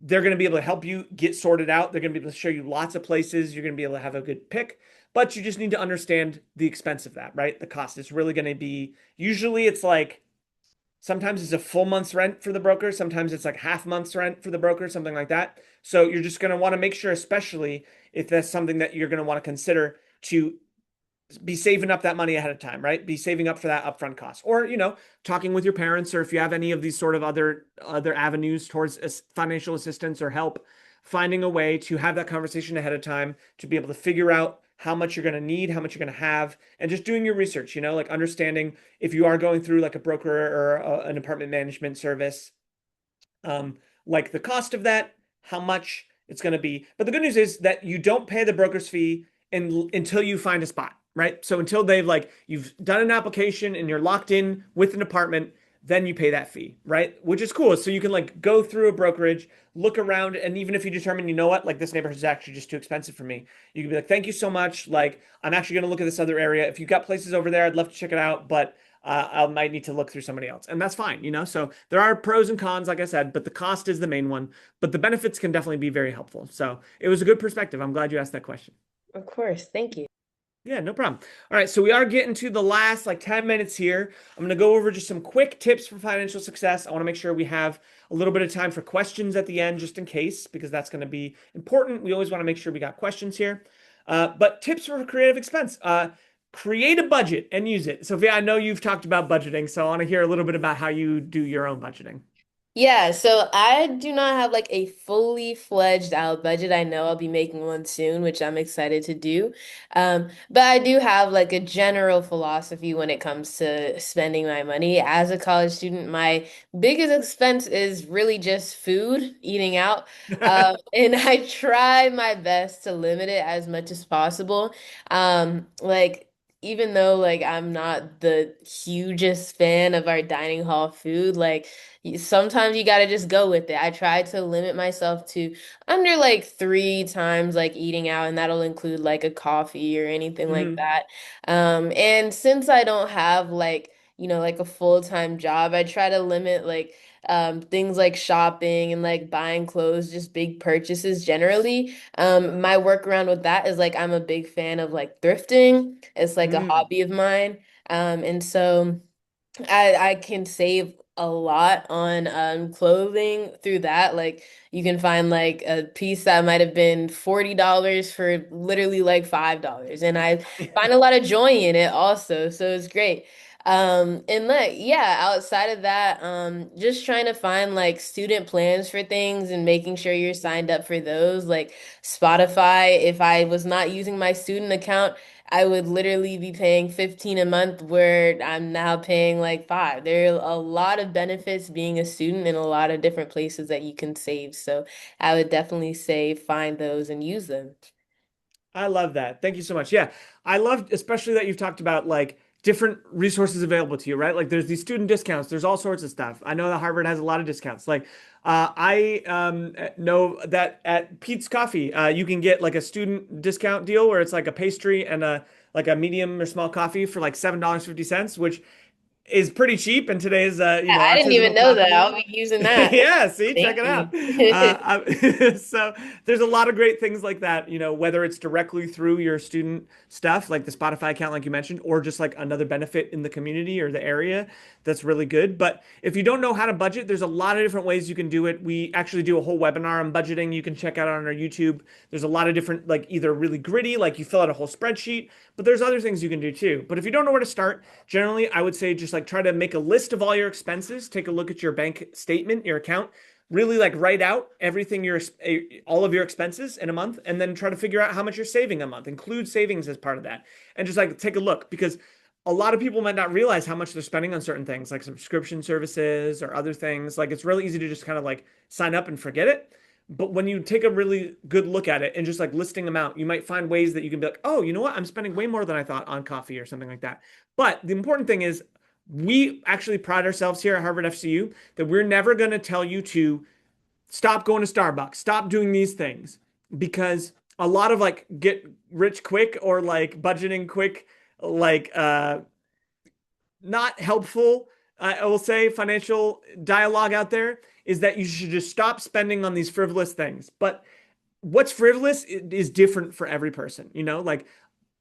they're going to be able to help you get sorted out. They're going to be able to show you lots of places. You're going to be able to have a good pick, but you just need to understand the expense of that, right? The cost is really going to be, usually it's like, sometimes it's a full month's rent for the broker. Sometimes it's like half month's rent for the broker, something like that. So you're just going to want to make sure, especially if that's something that you're going to want to consider, to be saving up that money ahead of time, right? Be saving up for that upfront cost. Or, talking with your parents, or if you have any of these sort of other avenues towards financial assistance or help, finding a way to have that conversation ahead of time to be able to figure out how much you're going to need, how much you're going to have, and just doing your research, like understanding if you are going through like a broker or an apartment management service, like the cost of that, how much it's going to be. But the good news is that you don't pay the broker's fee until you find a spot, right? So until you've done an application and you're locked in with an apartment, then you pay that fee, right? Which is cool. So you can like go through a brokerage, look around, and even if you determine, like this neighborhood is actually just too expensive for me, you can be like, thank you so much. Like, I'm actually going to look at this other area. If you've got places over there, I'd love to check it out, but I might need to look through somebody else. And that's fine. So there are pros and cons, like I said, but the cost is the main one. But the benefits can definitely be very helpful. So it was a good perspective. I'm glad you asked that question. Of course. Thank you. Yeah, no problem. All right, so we are getting to the last like 10 minutes here. I'm going to go over just some quick tips for financial success. I want to make sure we have a little bit of time for questions at the end, just in case, because that's going to be important. We always want to make sure we got questions here. But tips for creative expense. Create a budget and use it. Sophia, I know you've talked about budgeting, so I want to hear a little bit about how you do your own budgeting. Yeah, so I do not have like a fully fledged out budget. I know I'll be making one soon, which I'm excited to do. But I do have like a general philosophy when it comes to spending my money. As a college student, my biggest expense is really just food, eating out. And I try my best to limit it as much as possible. Like even though like I'm not the hugest fan of our dining hall food, like sometimes you got to just go with it. I try to limit myself to under like 3 times like eating out, and that'll include like a coffee or anything like Mhm. that. And since I don't have like, like a full-time job, I try to limit like things like shopping and like buying clothes, just big purchases generally. My workaround with that is like I'm a big fan of like thrifting. It's like a Mm. hobby of mine. And so I can save a lot on clothing through that. Like you can find like a piece that might have been $40 for literally like $5. And I find a lot of joy in it also. So it's great. And like yeah, outside of that, just trying to find like student plans for things and making sure you're signed up for those. Like Spotify, if I was not using my student account, I would literally be paying 15 a month where I'm now paying like 5. There are a lot of benefits being a student in a lot of different places that you can save. So I would definitely say find those and use them. I love that. Thank you so much. Yeah, I love especially that you've talked about like different resources available to you, right? Like there's these student discounts, there's all sorts of stuff. I know that Harvard has a lot of discounts. Like I know that at Pete's Coffee, you can get like a student discount deal where it's like a pastry and a medium or small coffee for like $7.50, which is pretty cheap in today's I didn't even artisanal know that. coffee I'll world. be using that. Yeah, see, check Thank it out. you. So there's a lot of great things like that, whether it's directly through your student stuff, like the Spotify account, like you mentioned, or just like another benefit in the community or the area that's really good. But if you don't know how to budget, there's a lot of different ways you can do it. We actually do a whole webinar on budgeting. You can check out on our YouTube. There's a lot of different, like either really gritty, like you fill out a whole spreadsheet, but there's other things you can do too. But if you don't know where to start, generally, I would say just like try to make a list of all your expenses, take a look at your bank statement, your account, really like write out everything all of your expenses in a month, and then try to figure out how much you're saving a month. Include savings as part of that, and just like take a look because a lot of people might not realize how much they're spending on certain things like subscription services or other things. Like it's really easy to just kind of like sign up and forget it. But when you take a really good look at it and just like listing them out, you might find ways that you can be like, oh, you know what? I'm spending way more than I thought on coffee or something like that. But the important thing is we actually pride ourselves here at Harvard FCU that we're never going to tell you to stop going to Starbucks, stop doing these things because a lot of like get rich quick or like budgeting quick, like not helpful, I will say, financial dialogue out there is that you should just stop spending on these frivolous things. But what's frivolous is different for every person. Like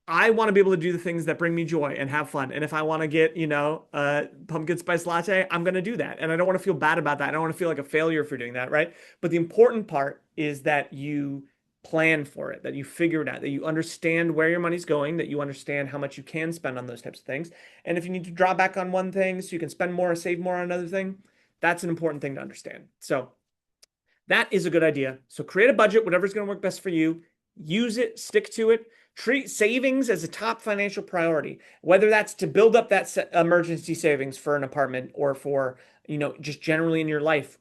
I want to be able to do the things that bring me joy and have fun. And if I want to get, a pumpkin spice latte, I'm going to do that. And I don't want to feel bad about that. I don't want to feel like a failure for doing that, right? But the important part is that you plan for it, that you figure it out, that you understand where your money's going, that you understand how much you can spend on those types of things. And if you need to draw back on one thing so you can spend more or save more on another thing, that's an important thing to understand. So that is a good idea. So create a budget, whatever's going to work best for you. Use it, stick to it. Treat savings as a top financial priority, whether that's to build up that emergency savings for an apartment or for, just generally in your life.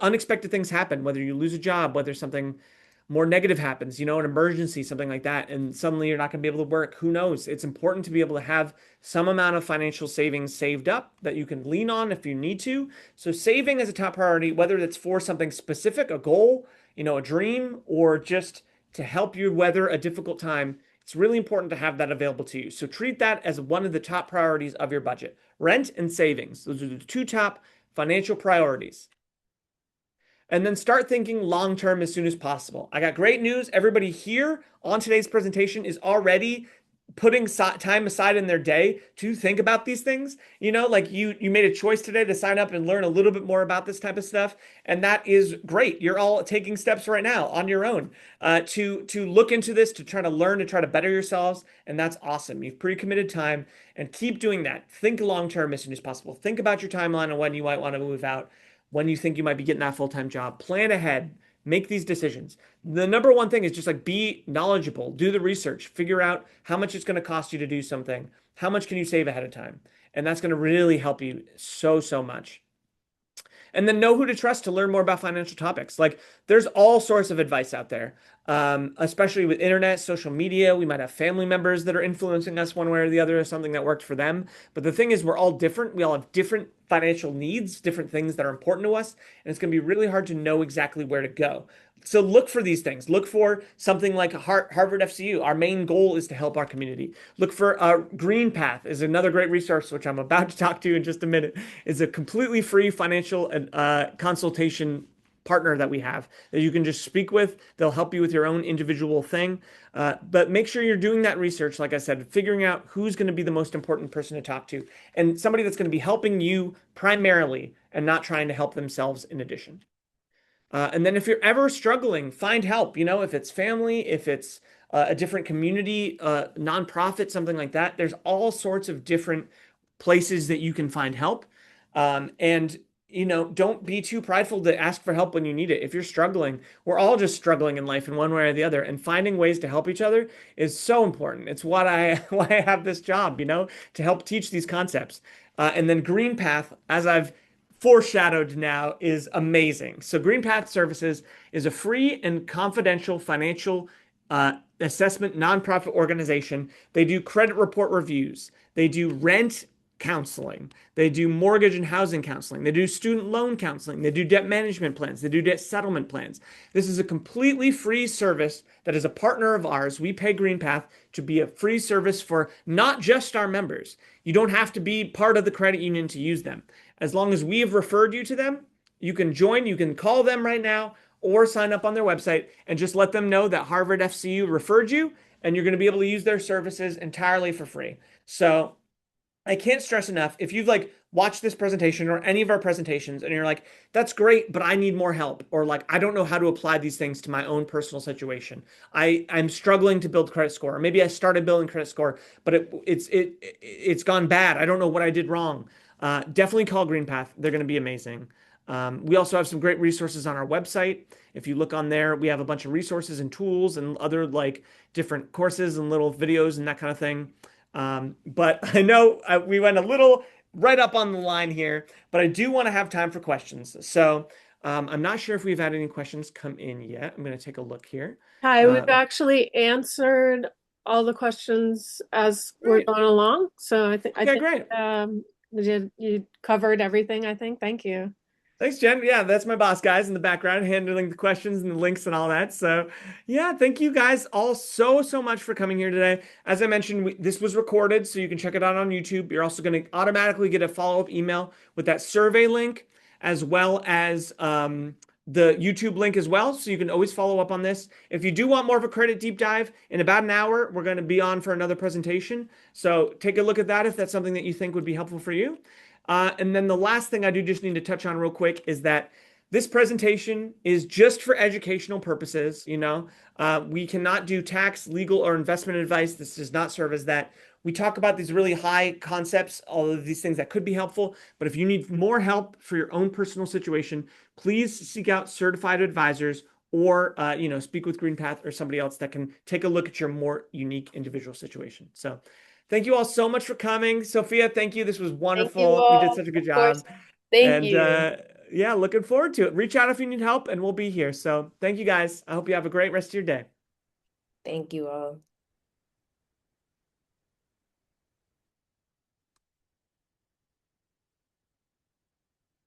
Unexpected things happen, whether you lose a job, whether something more negative happens, an emergency, something like that, and suddenly you're not going to be able to work. Who knows? It's important to be able to have some amount of financial savings saved up that you can lean on if you need to. So saving is a top priority, whether it's for something specific, a goal, a dream, or just to help you weather a difficult time. It's really important to have that available to you. So treat that as one of the top priorities of your budget. Rent and savings. Those are the two top financial priorities. And then start thinking long term as soon as possible. I got great news. Everybody here on today's presentation is already putting time aside in their day to think about these things. Like you made a choice today to sign up and learn a little bit more about this type of stuff, and that is great. You're all taking steps right now on your own to look into this, to try to learn, to try to better yourselves, and that's awesome. You've pre-committed time, and keep doing that. Think long term as soon as possible. Think about your timeline and when you might want to move out, when you think you might be getting that full-time job. Plan ahead. Make these decisions. The number one thing is just like be knowledgeable, do the research, figure out how much it's going to cost you to do something, how much can you save ahead of time. And that's going to really help you so, so much. And then know who to trust to learn more about financial topics. Like there's all sorts of advice out there, especially with internet, social media. We might have family members that are influencing us one way or the other as something that worked for them. But the thing is, we're all different. We all have different financial needs, different things that are important to us. And it's going to be really hard to know exactly where to go. So look for these things. Look for something like Harvard FCU. Our main goal is to help our community. Look for Green Path is another great resource, which I'm about to talk to in just a minute. Is a completely free financial consultation partner that we have that you can just speak with. They'll help you with your own individual thing. But make sure you're doing that research, like I said, figuring out who's going to be the most important person to talk to and somebody that's going to be helping you primarily and not trying to help themselves in addition. And then if you're ever struggling, find help. If it's family, if it's a different community, nonprofit, something like that, there's all sorts of different places that you can find help. And don't be too prideful to ask for help when you need it. If you're struggling, we're all just struggling in life in one way or the other, and finding ways to help each other is so important. It's what why I have this job, to help teach these concepts. And then Green Path, as I've foreshadowed now, is amazing. So Green Path Services is a free and confidential financial assessment nonprofit organization. They do credit report reviews. They do rent counseling. They do mortgage and housing counseling. They do student loan counseling. They do debt management plans. They do debt settlement plans. This is a completely free service that is a partner of ours. We pay GreenPath to be a free service for not just our members. You don't have to be part of the credit union to use them. As long as we have referred you to them, you can join, you can call them right now or sign up on their website and just let them know that Harvard FCU referred you and you're going to be able to use their services entirely for free. So I can't stress enough if you've like watched this presentation or any of our presentations and you're like, that's great, but I need more help, or like I don't know how to apply these things to my own personal situation. I'm struggling to build credit score. Or maybe I started building credit score, but it's gone bad. I don't know what I did wrong. Definitely call GreenPath. They're going to be amazing. We also have some great resources on our website. If you look on there, we have a bunch of resources and tools and other like different courses and little videos and that kind of thing. But I know we went a little right up on the line here, but I do want to have time for questions. So I'm not sure if we've had any questions come in yet. I'm going to take a look here. Hi, we've Uh, actually answered all the questions as we're great. going along. So I Okay, think great. you covered everything, I think. Thank you. Thanks, Jen. Yeah, that's my boss, guys, in the background, handling the questions and the links and all that. So, yeah, thank you guys all so much for coming here today. As I mentioned, this was recorded, so you can check it out on YouTube. You're also going to automatically get a follow-up email with that survey link, as well as the YouTube link as well. So you can always follow up on this. If you do want more of a credit deep dive, in about an hour, we're going to be on for another presentation. So take a look at that if that's something that you think would be helpful for you. And then the last thing I do just need to touch on real quick is that this presentation is just for educational purposes. We cannot do tax, legal, or investment advice. This does not serve as that. We talk about these really high concepts, all of these things that could be helpful. But if you need more help for your own personal situation, please seek out certified advisors or speak with GreenPath or somebody else that can take a look at your more unique individual situation. So thank you all so much for coming. Sophia, thank you. This was Thank you wonderful. You did all. such a good Of course. job. Thank And you. yeah, looking forward to it. Reach out if you need help, and we'll be here. So thank you guys. I hope you have a great rest of your day. Thank you all.